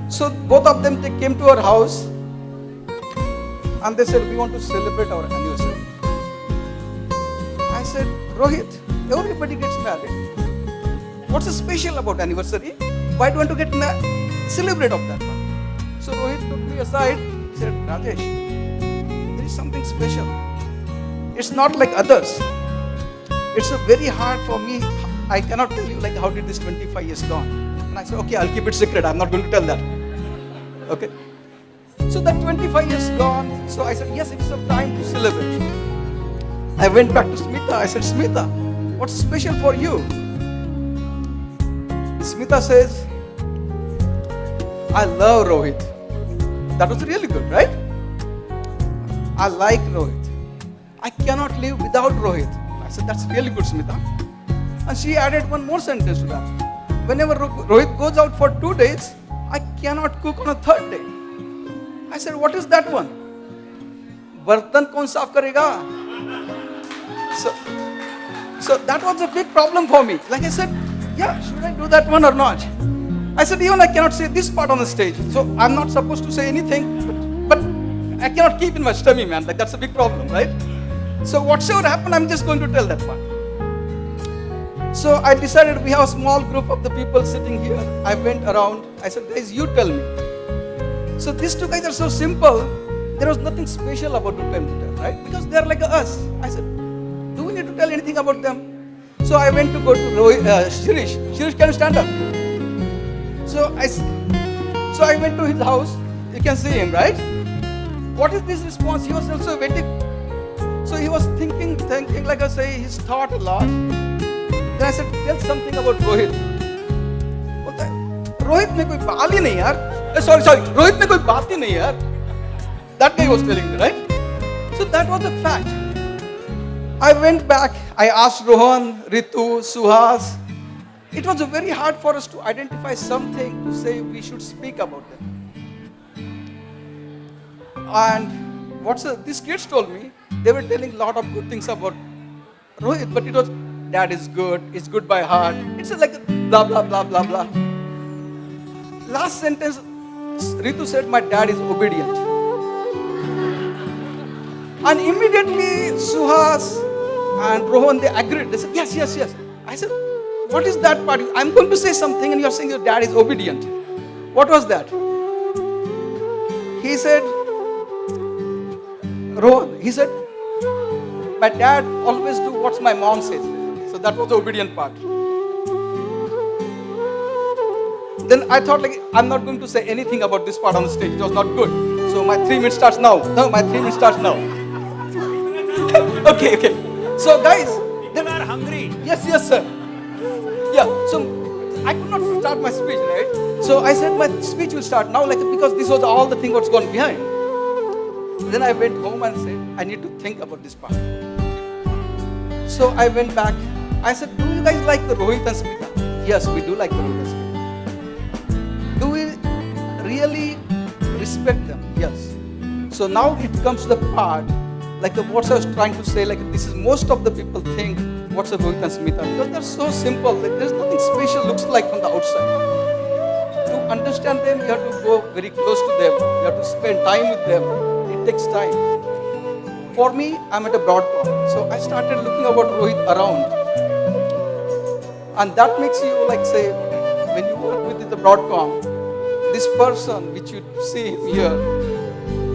So both of them, they came to our house and they said, we want to celebrate our anniversary. I said, Rohit, everybody gets married. What's so special about anniversary? Why do you want to get celebrate of that one? So Rohit took me aside, he said, Rajesh, there is something special. It's not like others. It's very hard for me. I cannot tell you like how did this 25 years gone. And I said, okay, I'll keep it secret. I'm not going to tell that. Okay. So that 25 years gone. So I said, yes, it's a time to celebrate. I went back to Smita. I said, Smita, what's special for you? Smita says, I love Rohit. That was really good, right? I like Rohit. I cannot live without Rohit. I said, that's really good, Smita. And she added one more sentence to that. Whenever Rohit goes out for 2 days, I cannot cook on a 3rd day. I said, what is that one? Bartan kaun saaf karega? So that was a big problem for me. Like I said, yeah, should I do that one or not? I said, even I cannot say this part on the stage. So I'm not supposed to say anything, but I cannot keep in my tummy, man. Like that's a big problem, right? So whatsoever happened, I'm just going to tell that part. So I decided we have a small group of the people sitting here. I went around. I said, guys, you tell me. So these 2 guys are so simple. There was nothing special about them to tell, right? Because they're like us. I said, do we need to tell anything about them? So I went to go to Shirish. Shirish, can you stand up? So I went to his house. You can see him, right? What is this response? He was also waiting. So he was thinking, like I say, he's thought a lot. Then I said, tell something about Rohit. Rohit में कोई बाल ही नहीं यार. Sorry. Rohit में कोई बात ही नहीं यार. That guy was telling me, right? So that was the fact. I went back. I asked Rohan, Ritu, Suhas. It was very hard for us to identify something to say we should speak about them. And these kids told me, they were telling a lot of good things about Rohit, but it was, dad is good, it's good by heart. It's like blah, blah, blah, blah, blah. Last sentence, Ritu said, my dad is obedient. And immediately Suhas and Rohan, they agreed. They said, yes. I said, what is that part? I'm going to say something and you're saying your dad is obedient. What was that? He said, Rohan, he said, my dad always do what my mom says. So that was the obedient part. Then I thought like I'm not going to say anything about this part on the stage. It was not good. So my 3 minutes starts now. No, my 3 minutes starts now. Okay. So guys, People are hungry. yes, sir. Yeah. So I could not start my speech, right? So I said my speech will start now, like because this was all the thing what's gone behind. Then I went home and said I need to think about this part. So I went back. I said, do you guys like the Rohit and Smita? Yes, we do like the Rohit and Smita. Do we really respect them? Yes. So now it comes to the part, like what I was trying to say, like this is most of the people think, what's a Rohit and Smita? Because they're so simple, like, there's nothing special looks like from the outside. To understand them, you have to go very close to them. You have to spend time with them. It takes time. For me, I'm at a Broadcom. So I started looking about Rohit around. And that makes you like say, when you work with the Broadcom, this person which you see here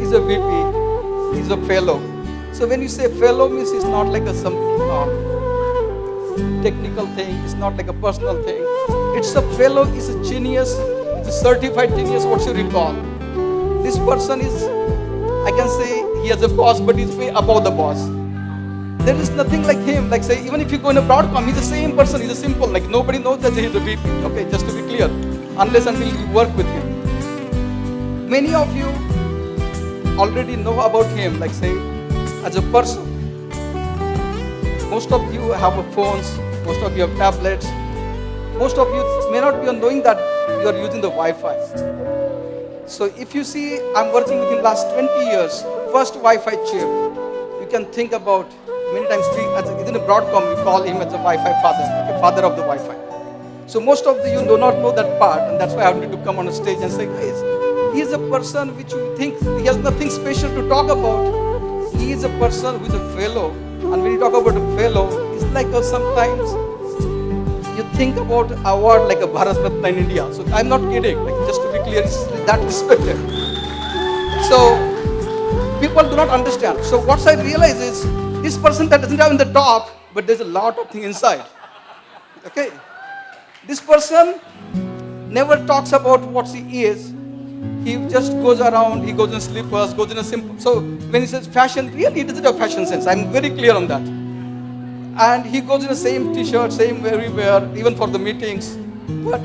is a VP, is a fellow. So when you say fellow means it's not like some technical thing, it's not like a personal thing. It's a fellow, is a genius, it's a certified genius, what you recall. This person is, I can say he has a boss, but he's way above the boss. There is nothing like him, like say, even if you go in a Broadcom, he's the same person, he's a simple, like nobody knows that he's a VP, okay, just to be clear, unless until you work with him. Many of you already know about him, like say, as a person. Most of you have phones, most of you have tablets, most of you may not be knowing that you are using the Wi-Fi. So if you see, I'm working with him last 20 years, first Wi-Fi chip, you can think about, many times within a Broadcom, we call him as the Wi-Fi father, the father of the Wi-Fi. So most of you do not know that part, and that's why I wanted to come on a stage and say, guys, he is a person which you think he has nothing special to talk about. He is a person who is a fellow, and when you talk about a fellow, it's like sometimes you think about award like a Bharat Ratna in India. So I'm not kidding, like just to be clear, it's that respected. So people do not understand. So what I realize is, this person that doesn't have in the top, but there's a lot of things inside. Okay? This person never talks about what he is. He just goes around, he goes in slippers, goes in a simple. So when he says fashion, really he doesn't have fashion sense. I'm very clear on that. And he goes in the same t-shirt, same everywhere, even for the meetings. But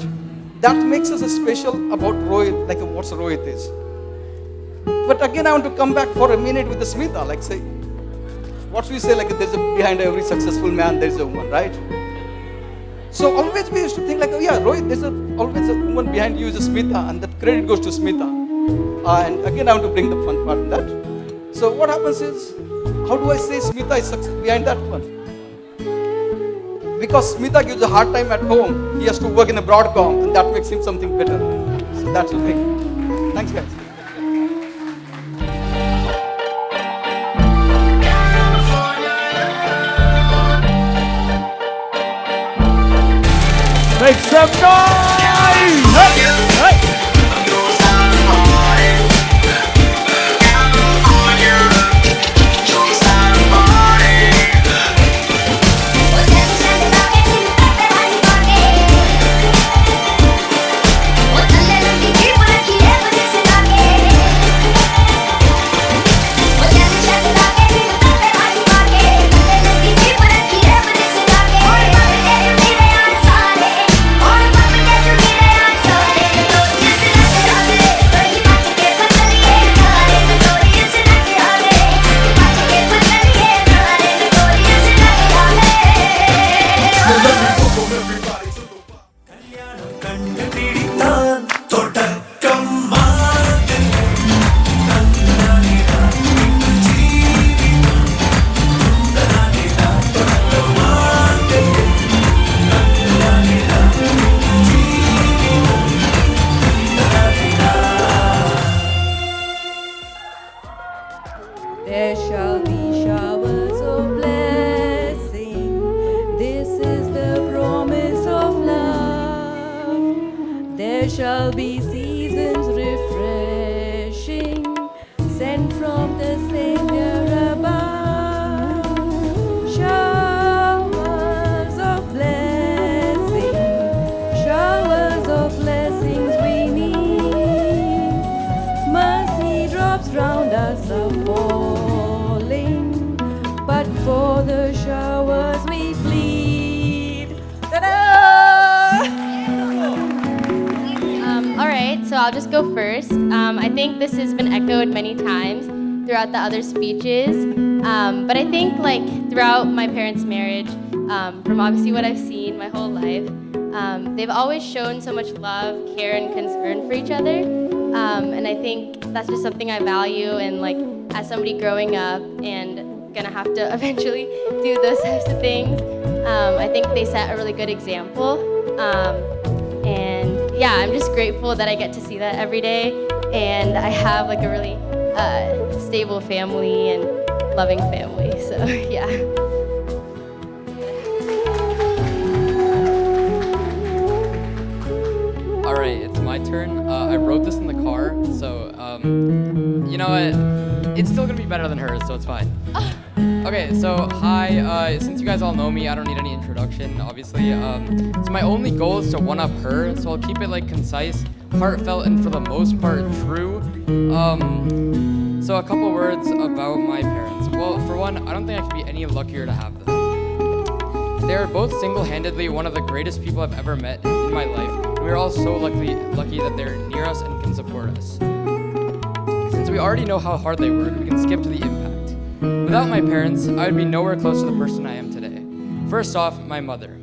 that makes us a special about Rohit, like what Rohit is. But again, I want to come back for a minute with the Smita, like say, what we say, like there's behind every successful man, there's a woman, right? So always we used to think like, oh yeah, Rohit, there's always a woman behind you is a Smita, and that credit goes to Smita. And again, I want to bring the fun part in that. So what happens is, how do I say Smita is success behind that one? Because Smita gives a hard time at home, he has to work in a Broadcom, and that makes him something better. So that's the thing. Thanks, guys. Make some noise! Hey! Hey! There shall be showers of blessing. This is the promise of love. There shall be seasons refreshing, sent from the Savior above. Showers right, so I'll just go first. I think this has been echoed many times throughout the other speeches, but I think like throughout my parents' marriage, from obviously what I've seen my whole life, they've always shown so much love, care, and concern for each other, and I think that's just something I value. And like as somebody growing up and gonna have to eventually do those types of things, I think they set a really good example. And yeah, I'm just grateful that I get to see that every day, and I have like a really stable family and loving family. So yeah. All right, it's my turn. I wrote this in the car, so you know what? It's still gonna be better than hers, so it's fine. Okay, so hi. Since you guys all know me, I don't need any introduction, obviously. So my only goal is to one-up her, so I'll keep it like concise, heartfelt, and for the most part true. So a couple words about my parents. Well, for one, I don't think I could be any luckier to have them. They are both single-handedly one of the greatest people I've ever met in my life, and we are all so lucky that they're near us and can support us. Since we already know how hard they work, we can skip to the impact. Without my parents, I would be nowhere close to the person I am today. First off, my mother.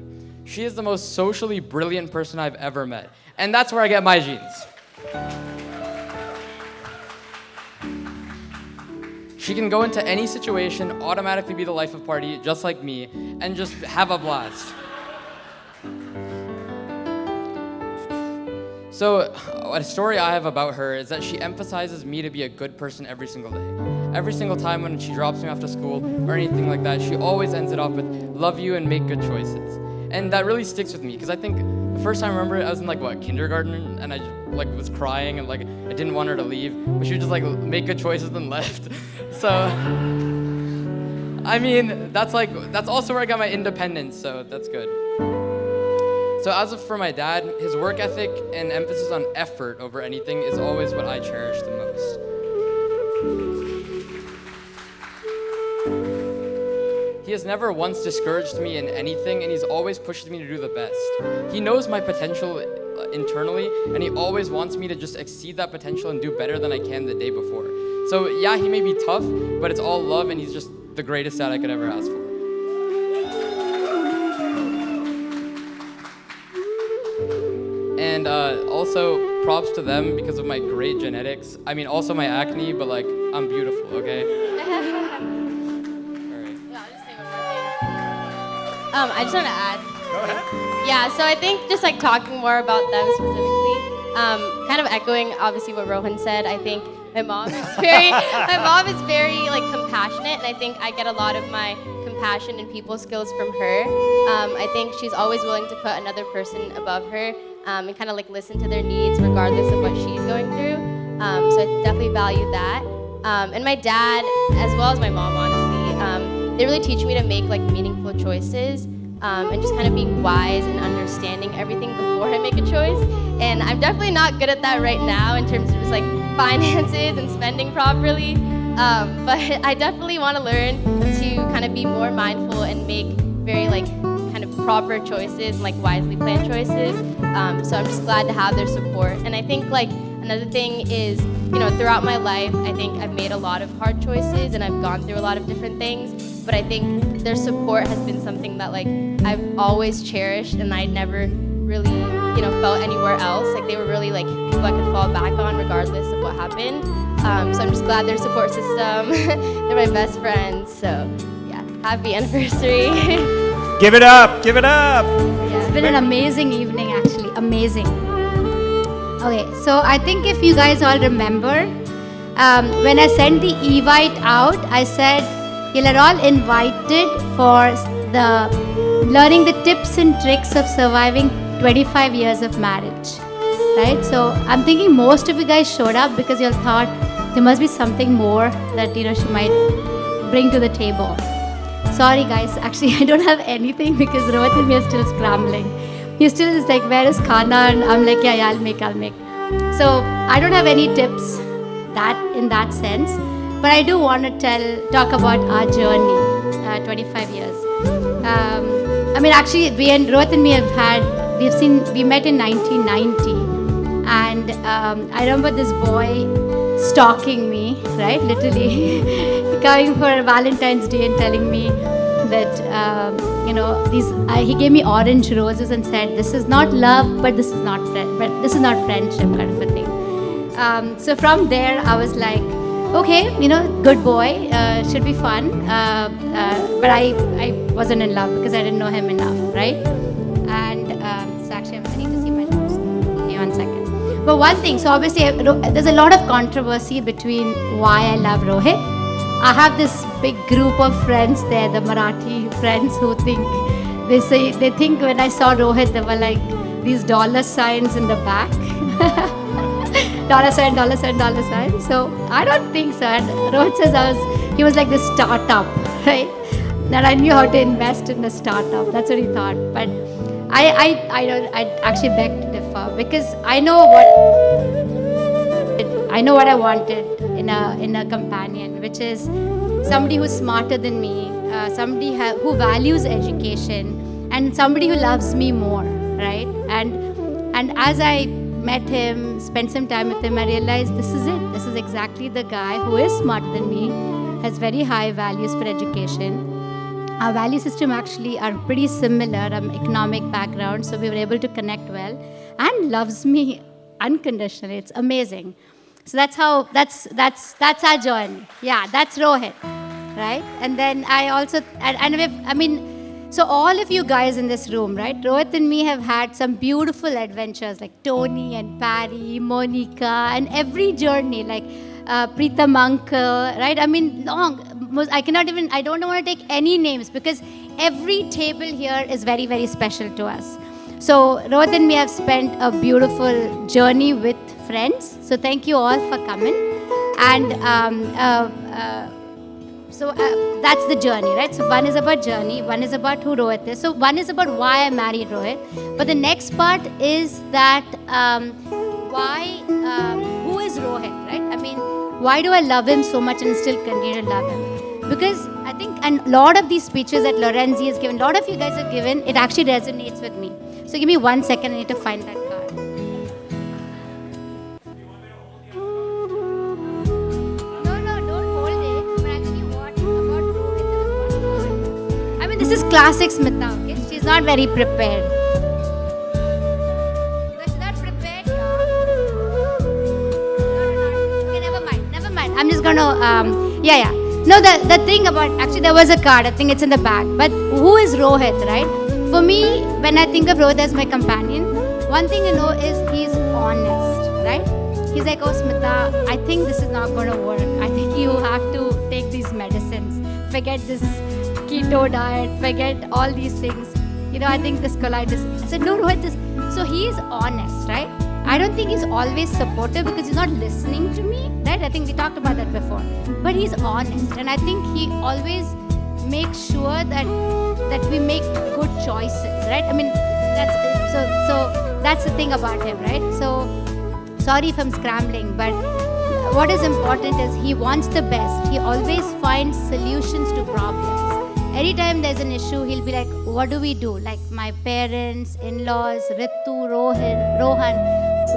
She is the most socially brilliant person I've ever met, and that's where I get my genes. She can go into any situation, automatically be the life of party, just like me, and just have a blast. So, a story I have about her is that she emphasizes me to be a good person every single day. Every single time when she drops me off to school or anything like that, she always ends it off with, love you and make good choices. And that really sticks with me, because I think the first time I remember it, I was in kindergarten, and I just, was crying, and I didn't want her to leave, but she would just make good choices and left. So, I mean, that's also where I got my independence, so that's good. So for my dad, his work ethic and emphasis on effort over anything is always what I cherish the most. He has never once discouraged me in anything, and he's always pushed me to do the best. He knows my potential internally, and he always wants me to just exceed that potential and do better than I can the day before. So yeah, he may be tough, but it's all love, and he's just the greatest dad I could ever ask for. And also, props to them because of my great genetics. I mean, also my acne, but I'm beautiful, okay? I just want to add. Go ahead. Yeah, so I think just talking more about them specifically, kind of echoing obviously what Rohan said. I think my mom is very compassionate, and I think I get a lot of my compassion and people skills from her. I think she's always willing to put another person above her and kind of listen to their needs regardless of what she's going through. So I definitely value that. And my dad, as well as my mom, honestly, they really teach me to make meaningful choices and just kind of being wise and understanding everything before I make a choice. And I'm definitely not good at that right now in terms of just finances and spending properly. But I definitely want to learn to kind of be more mindful and make very kind of proper choices and wisely planned choices. So I'm just glad to have their support. And I think another thing is, throughout my life, I think I've made a lot of hard choices and I've gone through a lot of different things. But I think their support has been something that I've always cherished, and I never really felt anywhere else. They were really people I could fall back on regardless of what happened. So I'm just glad their support system. They're my best friends. So yeah, happy anniversary. Give it up, give it up. It's been an amazing evening, actually. Amazing. Okay, so I think if you guys all remember, when I sent the invite out, I said you are all invited for the learning the tips and tricks of surviving 25 years of marriage, right? So I'm thinking most of you guys showed up because you all thought there must be something more that she might bring to the table. Sorry guys, actually I don't have anything because Rohit and me are still scrambling. He still is where is Khana? And I'm yeah, I'll make. So I don't have any tips in that sense, but I do want to talk about our journey, 25 years. I mean, actually, Rohit and me we met in 1990, and And I remember this boy stalking me, right? Literally coming for Valentine's Day and telling me that he gave me orange roses and said, "This is not love, but this is not friendship," kind of a thing. So from there, I was like, okay, good boy, should be fun. But I wasn't in love because I didn't know him enough, right? And so actually, I need to see my notes. Okay, 1 second. But one thing, so obviously, there's a lot of controversy between why I love Rohit. I have this big group of friends there, the Marathi friends who think, they think when I saw Rohit, there were like these dollar signs in the back. Dollar sign, dollar sign, dollar sign. So I don't think so. And Rohit says he was like this startup, right? That I knew how to invest in a startup. That's what he thought. But I actually beg to differ because I know what I wanted in a companion, which is somebody who's smarter than me, somebody who values education, and somebody who loves me more, right? And as I met him, spent some time with him, I realized this is it. This is exactly the guy who is smarter than me, has very high values for education. Our value system actually are pretty similar, economic background, so we were able to connect well, and loves me unconditionally. It's amazing. So that's our journey. Yeah, that's Rohit, right? And then I also, so all of you guys in this room, right? Rohit and me have had some beautiful adventures like Tony and Patty, Monica, and every journey, like Preetam Uncle, right? I don't want to take any names because every table here is very, very special to us. So Rohit and me have spent a beautiful journey with friends. So thank you all for coming. And so that's the journey, right? So one is about journey, one is about who Rohit is. So one is about why I married Rohit. But the next part is that who is Rohit, right? Why do I love him so much and still continue to love him? Because I think, and a lot of these speeches that Lorenzi has given, a lot of you guys have given, it actually resonates with me. So give me 1 second, I need to find that card. No, don't hold it. But actually, what about Rohit? This is classic Smita, okay? She's not very prepared. She's not prepared, yeah. No. Okay, never mind. I'm just gonna, yeah. No, the thing about, actually there was a card, I think it's in the back. But who is Rohit, right? For me, when I think of Rohit as my companion, one thing is he's honest, right? He's like, oh Smita, I think this is not going to work. I think you have to take these medicines. Forget this keto diet, forget all these things. I think this colitis. I said, no Rohit, so he is honest, right? I don't think he's always supportive because he's not listening to me, right? I think we talked about that before. But he's honest, and I think he always makes sure that we make good choices, right? That's the thing about him, right? So sorry if I'm scrambling, but what is important is he wants the best. He always finds solutions to problems. Anytime there's an issue, he'll be like, what do we do? Like my parents, in-laws, Ritu, Rohan,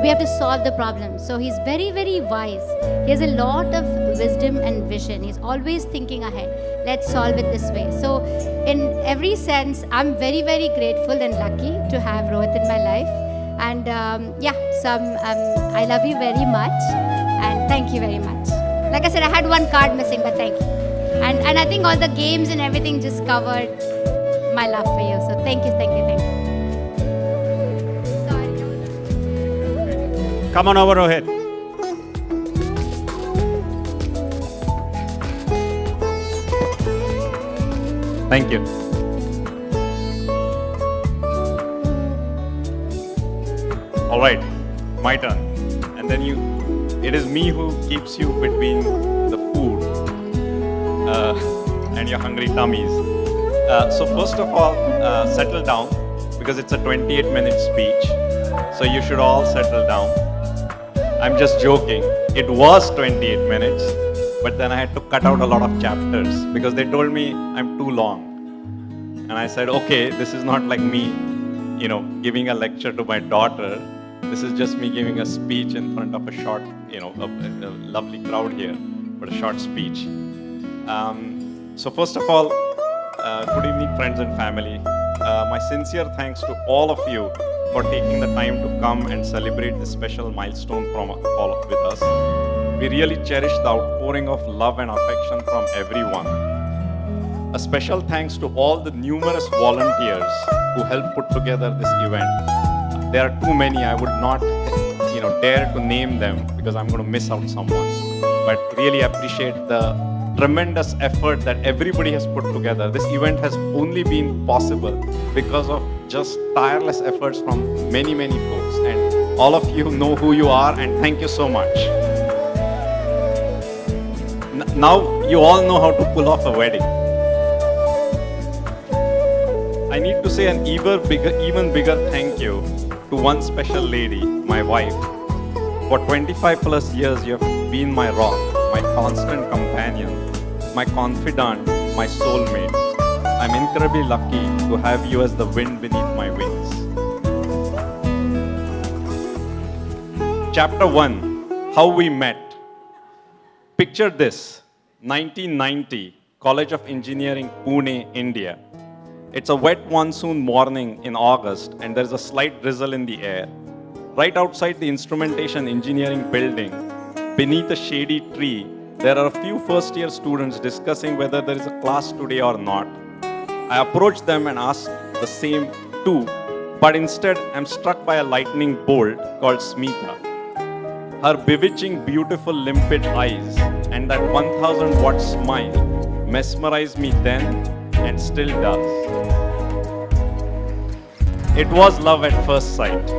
we have to solve the problem. So he's very, very wise. He has a lot of wisdom and vision. He's always thinking ahead. Let's solve it this way. So in every sense, I'm very, very grateful and lucky to have Rohit in my life. And I love you very much. And thank you very much. Like I said, I had one card missing, but thank you. And I think all the games and everything just covered my love for you. So thank you. Come on over, Rohit. Thank you. All right, my turn. And then it is me who keeps you between the food and your hungry tummies. So first of all, settle down because it's a 28-minute speech. So you should all settle down. I'm just joking. It was 28 minutes, but then I had to cut out a lot of chapters because they told me I'm too long. And I said, okay, this is not like me, giving a lecture to my daughter. This is just me giving a speech in front of a short, a lovely crowd here, but a short speech. So first of all, good evening, friends and family. My sincere thanks to all of you for taking the time to come and celebrate this special milestone with us. We really cherish the outpouring of love and affection from everyone. A special thanks to all the numerous volunteers who helped put together this event. There are too many. I would not, dare to name them because I'm going to miss out someone. But really appreciate the tremendous effort that everybody has put together. This event has only been possible because of just tireless efforts from many, many folks. And all of you know who you are, and thank you so much. Now you all know how to pull off a wedding. I need to say an even bigger thank you to one special lady, my wife. For 25 plus years, you have been my rock, my constant companion, my confidant, my soulmate. I'm incredibly lucky to have you as the wind beneath my wings. Chapter 1, How We Met. Picture this, 1990, College of Engineering, Pune, India. It's a wet monsoon morning in August and there's a slight drizzle in the air. Right outside the instrumentation engineering building, beneath a shady tree, there are a few first-year students discussing whether there is a class today or not. I approach them and ask the same too, but instead I'm struck by a lightning bolt called Smita. Her bewitching, beautiful, limpid eyes and that 1000-watt smile mesmerized me then and still does. It was love at first sight.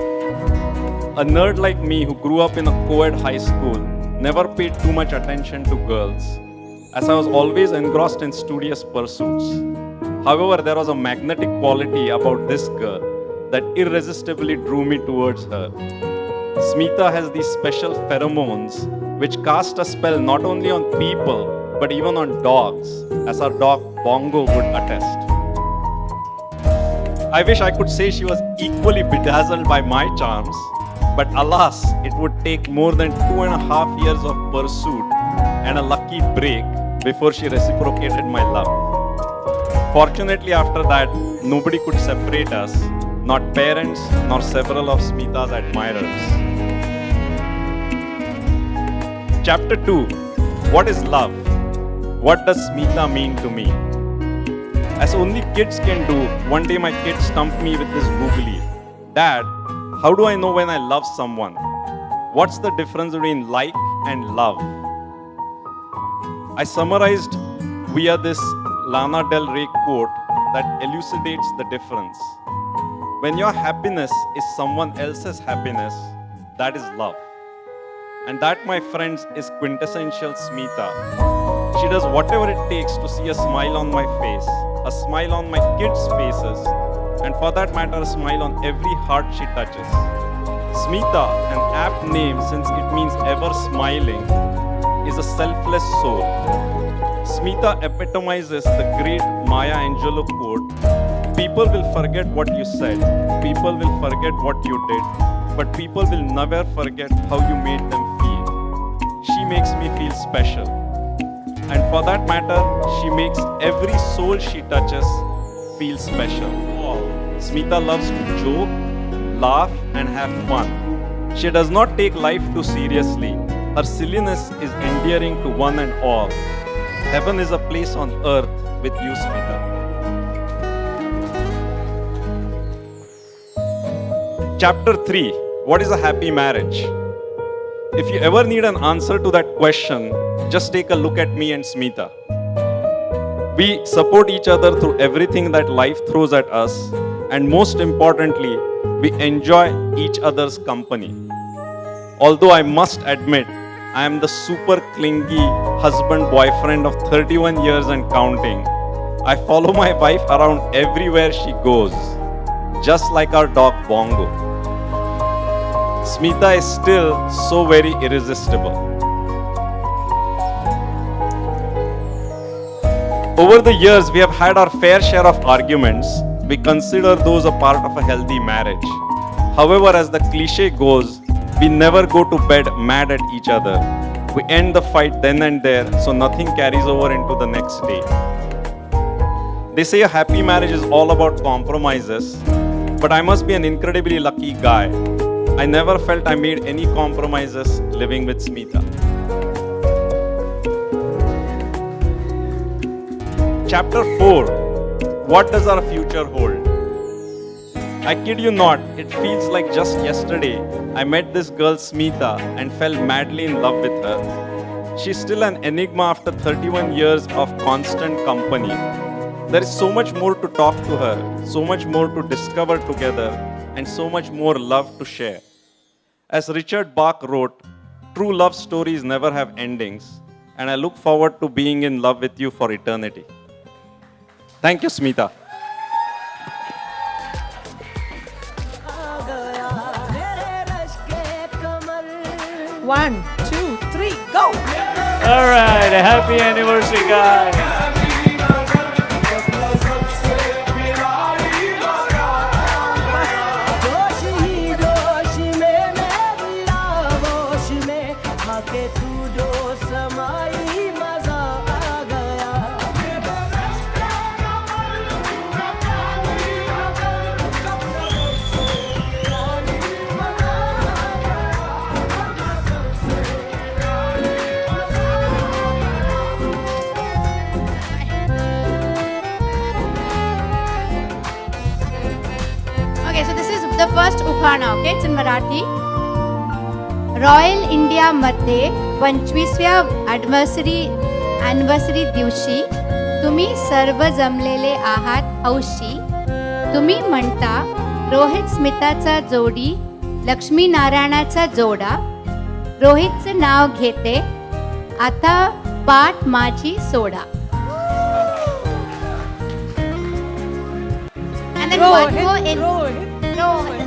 A nerd like me who grew up in a co-ed high school never paid too much attention to girls, as I was always engrossed in studious pursuits. However, there was a magnetic quality about this girl that irresistibly drew me towards her. Smita has these special pheromones which cast a spell not only on people but even on dogs, as our dog Bongo would attest. I wish I could say she was equally bedazzled by my charms, but alas, it would take more than 2.5 years of pursuit and a lucky break before she reciprocated my love. Fortunately, after that, nobody could separate us, not parents nor several of Smita's admirers. Chapter 2, What is love? What does Smita mean to me? As only kids can do, one day my kid stumped me with this googly. Dad, how do I know when I love someone? What's the difference between like and love? I summarized via this Lana Del Rey quote that elucidates the difference. When your happiness is someone else's happiness, that is love. And that, my friends, is quintessential Smita. She does whatever it takes to see a smile on my face, a smile on my kids' faces, and for that matter, a smile on every heart she touches. Smita, an apt name since it means ever smiling, is a selfless soul. Smita epitomizes the great Maya Angelou quote, people will forget what you said, people will forget what you did, but people will never forget how you made them feel. She makes me feel special. And for that matter, she makes every soul she touches feel special. Smita loves to joke, laugh, and have fun. She does not take life too seriously. Her silliness is endearing to one and all. Heaven is a place on earth with you, Smita. Chapter 3, What is a happy marriage? If you ever need an answer to that question, just take a look at me and Smita. We support each other through everything that life throws at us, and most importantly, we enjoy each other's company. Although I must admit, I am the super clingy husband-boyfriend of 31 years and counting. I follow my wife around everywhere she goes, just like our dog Bongo. Smita is still so very irresistible. Over the years, we have had our fair share of arguments. We consider those a part of a healthy marriage. However, as the cliche goes, we never go to bed mad at each other. We end the fight then and there, so nothing carries over into the next day. They say a happy marriage is all about compromises, but I must be an incredibly lucky guy. I never felt I made any compromises living with Smita. Chapter 4. What does our future hold? I kid you not, it feels like just yesterday I met this girl Smita and fell madly in love with her. She's still an enigma after 31 years of constant company. There is so much more to talk to her, so much more to discover together, and so much more love to share. As Richard Bach wrote, true love stories never have endings, and I look forward to being in love with you for eternity. Thank you, Smita. One, two, three, go! All right, happy anniversary, guys. Okay, so this is the first उखाणा, okay? It's in Marathi. Royal इंडियामध्ये 25व्या anniversary दिवशी तुम्ही सर्व जमलेले आहात हौशी. तुम्ही म्हणता रोहित स्मिताचा जोडी, लक्ष्मी नारायणाचा जोडा. रोहितचं नाव घेते, आता पाठ माझी soda. And then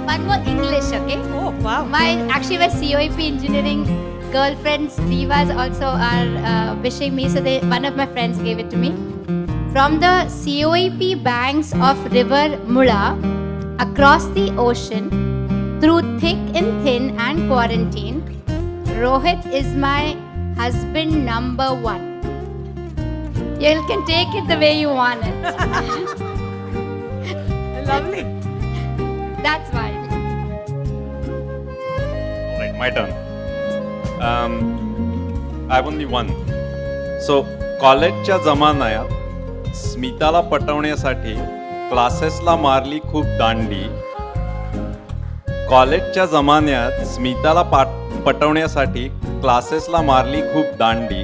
one more English, okay? Oh, wow. Actually, my COEP engineering girlfriends, divas also are wishing me. So one of my friends gave it to me. From the COEP banks of River Mula, across the ocean, through thick and thin and quarantine, Rohit is my husband number one. You can take it the way you want it. Lovely. That's why. All right, my turn. I have only one. So, कॉलेजच्या जमान्यात स्मिताला पटवण्यासाठी क्लासेसला मारली खूप दांडी. कॉलेजच्या जमान्यात स्मिताला पटवण्यासाठी क्लासेसला मारली खूप दांडी.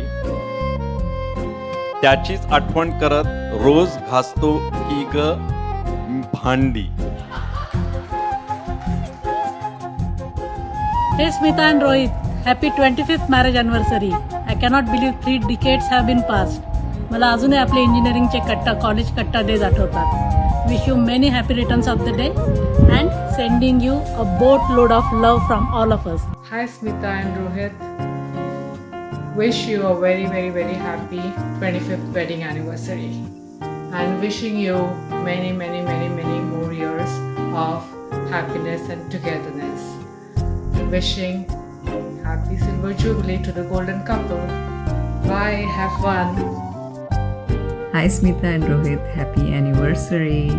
त्याचीच आठवण करत रोज घासतो की ग भांडी. Hey Smita and Rohit, happy 25th marriage anniversary. I cannot believe 3 decades have been passed. मला अजूनही आपले इंजिनिअरिंगचे कट्टा, कॉलेज कट्टा डेज आठवतात. Wish you many happy returns of the day and sending you a boatload of love from all of us. Hi Smita and Rohit. Wish you a very, very, very happy 25th wedding anniversary. And wishing you many, many, many, many more years of happiness and togetherness. Wishing happy silver jubilee to the golden couple. Bye, have fun. Hi Smita and Rohit, happy anniversary.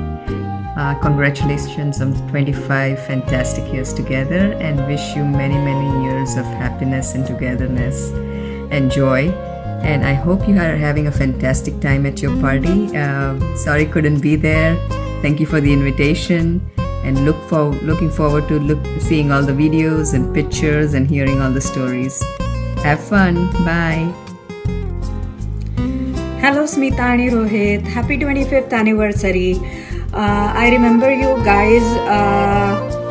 Congratulations on 25 fantastic years together and wish you many, many years of happiness and togetherness and joy. And I hope you are having a fantastic time at your party. Sorry couldn't be there. Thank you for the invitation and looking forward to seeing all the videos and pictures and hearing all the stories. Have fun. Bye. Hello Smita and Rohit, happy 25th anniversary. I remember you guys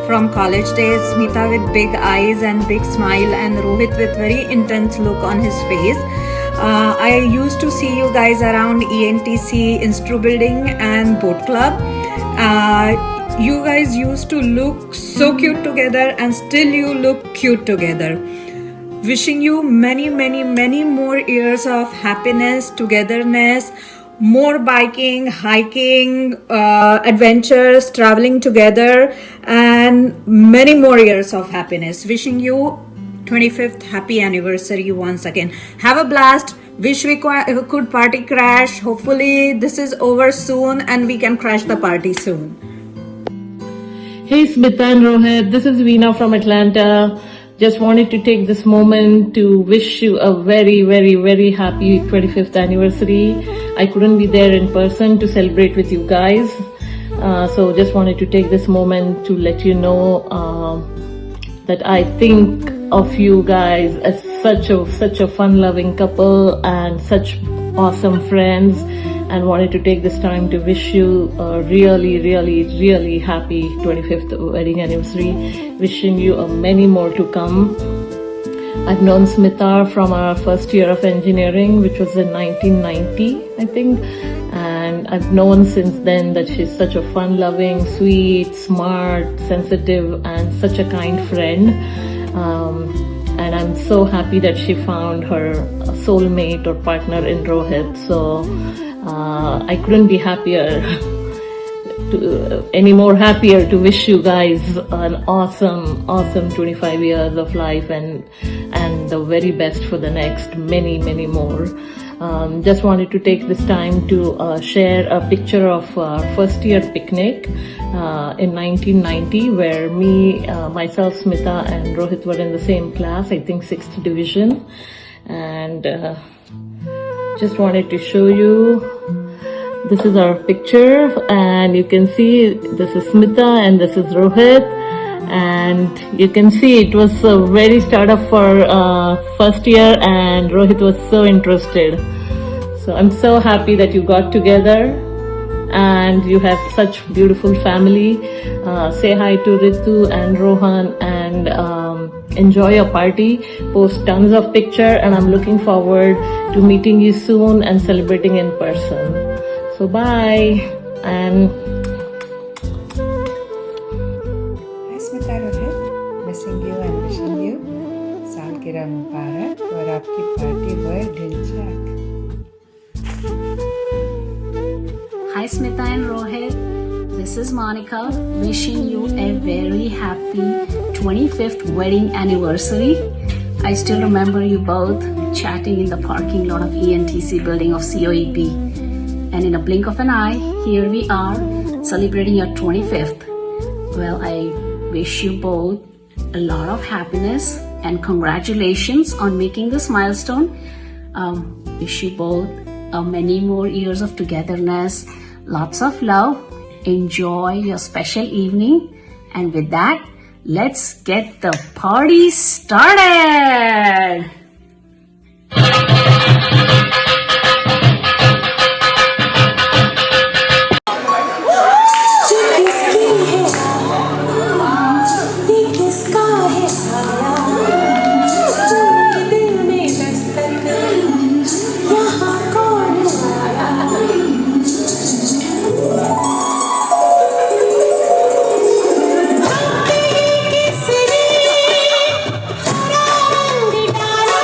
from college days. Smita with big eyes and big smile and Rohit with very intense look on his face. I used to see you guys around ENTC, Instru Building and Boat Club. You guys used to look so cute together and still you look cute together. Wishing you many, many, many more years of happiness, togetherness, more biking, hiking, adventures, traveling together, and many more years of happiness. Wishing you 25th happy anniversary once again. Have a blast. Wish we could party crash. Hopefully, this is over soon and we can crash the party soon. Hey Smita and Rohit, this is Veena from Atlanta. Just wanted to take this moment to wish you a very, very, very happy 25th anniversary. I couldn't be there in person to celebrate with you guys. So just wanted to take this moment to let you know that I think of you guys as such a fun-loving couple and such awesome friends, and wanted to take this time to wish you a really, really, really happy 25th wedding anniversary. Wishing you many more to come. I've known Smita from our first year of engineering, which was in 1990, I think. And I've known since then that she's such a fun-loving, sweet, smart, sensitive, and such a kind friend. And I'm so happy that she found her soulmate or partner in Rohit. So I couldn't be happier, any more happier to wish you guys an awesome 25 years of life and the very best for the next many, many more. Just wanted to take this time to share a picture of our first year picnic in 1990, where myself, Smita and Rohit were in the same class, I think 6th division. And just wanted to show you, this is our picture, and you can see this is Smita and this is Rohit. And you can see it was the very start of our first year, and Rohit was so interested. So I'm so happy that you got together and you have such beautiful family. Say hi to Ritu and Rohan and enjoy your party. Post tons of picture, and I'm looking forward to meeting you soon and celebrating in person. So bye. And Hi Smita Rohit, missing you and wishing you Salgirah Mubarak और आपकी party बड़ी दिलचस्प. Hi Smita and Rohit, this is Monica wishing you a very happy 25th wedding anniversary. I still remember you both chatting in the parking lot of ENTC building of COEP. And in a blink of an eye, here we are celebrating your 25th. Well, I wish you both a lot of happiness and congratulations on making this milestone. Wish you both many more years of togetherness, lots of love. Enjoy your special evening. And with that, let's get the party started. डालो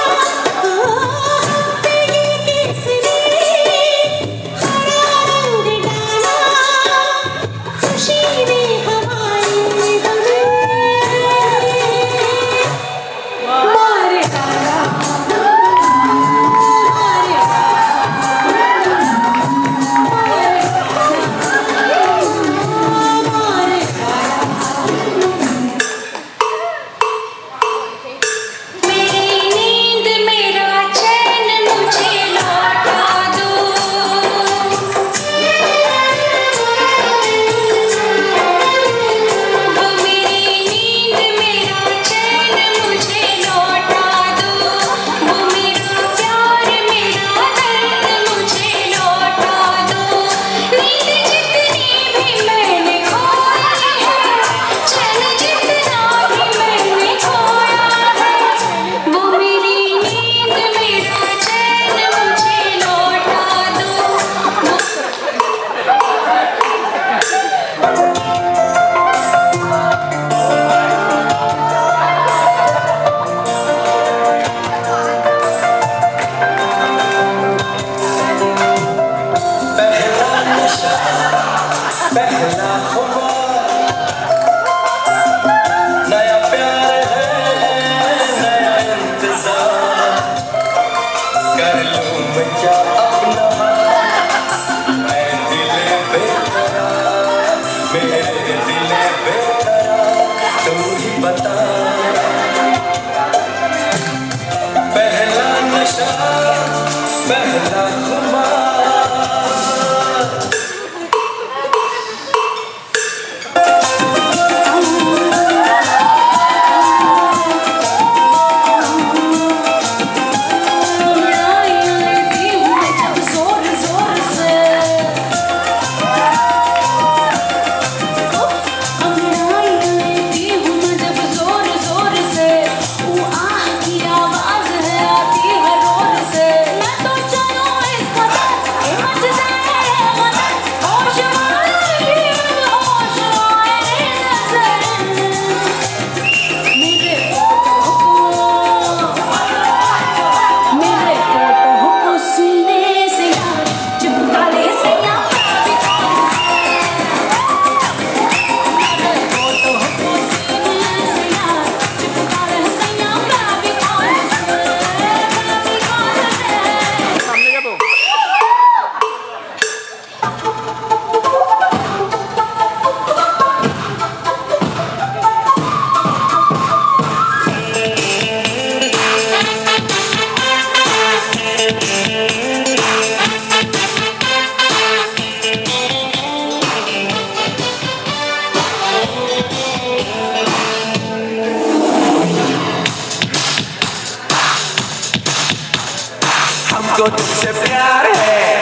हमको तुझसे प्यार है,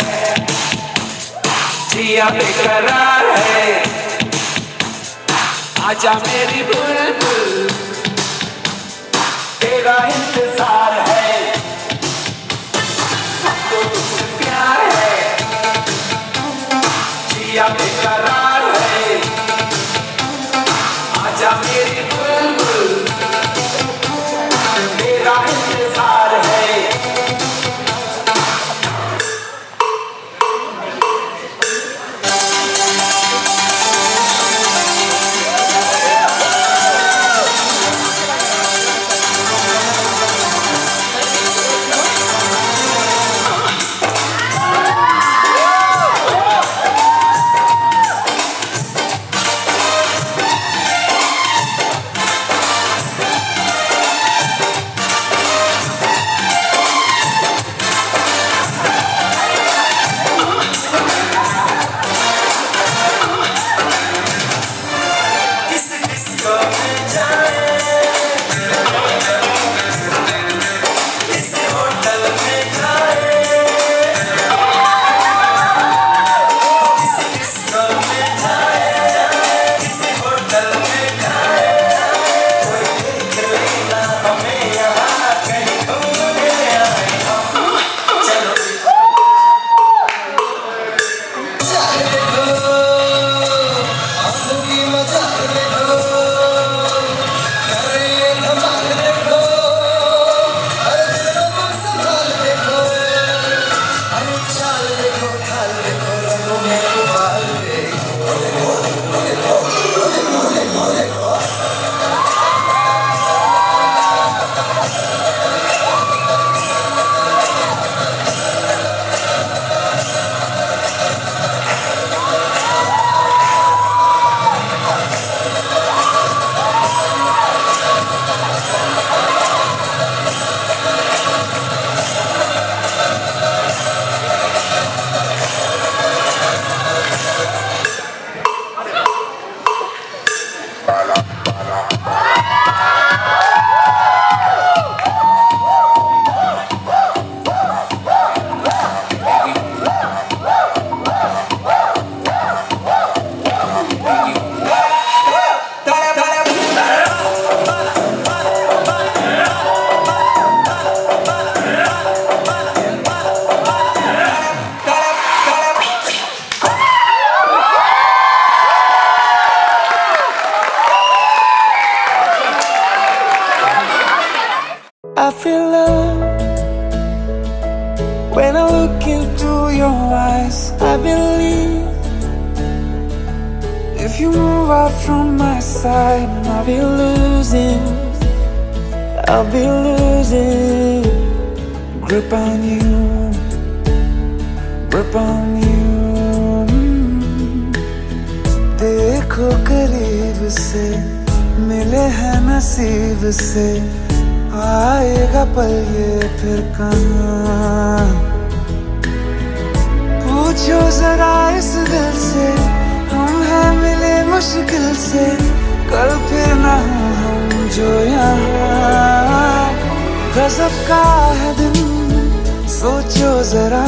जिया बेकरार है, आजा मेरी बुलबुल, तेरा इंतजार है, हमको तुझसे प्यार है, जिया बेकरार है, आजा मेरी बुलबुल, तेरा इंतजार है। I feel love when I look into your eyes. I believe if you move out from my side, I'll be losing grip on you, grip on you. देखो करीब से मिले हैं नसीब से, आएगा पल ये फिर कहाँ। पूछो जरा इस दिल से, हम हैं मिले मुश्किल से, कल फिर ना हो हम जो यहाँ। गजब का है दिन सोचो जरा,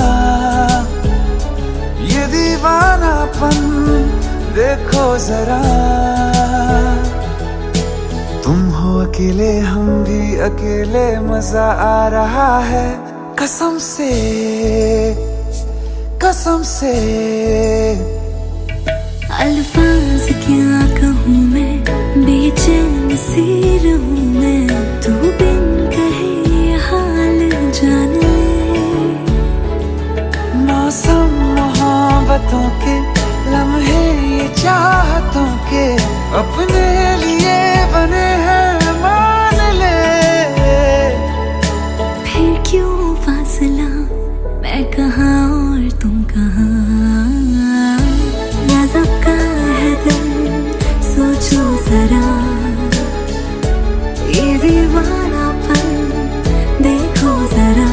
ये दीवानापन देखो जरा। तुम हो अकेले हम भी अकेले, मजा आ रहा है कसम से, कसम से। अल्फाज क्या कहूँ मैं, बेचैन सी रहूँ मैं, तू बिन कहे ये हाल जान ले। मौसम मोहब्बतों के लम्हे ये चाहतों के, अपने लिए बने हैं मान ले। फिर क्यों फासला, मैं कहाँ और तुम कहाँ। गजब का है दिल सोचो जरा, ये दीवानापन देखो जरा।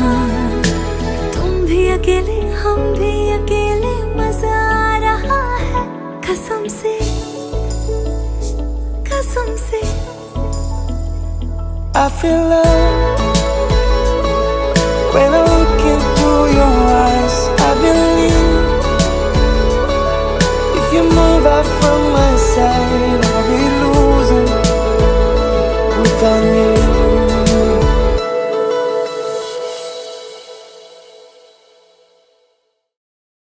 तुम भी अकेले हम भी अकेले, मजा आ रहा है कसम से, कसम से। I feel love when I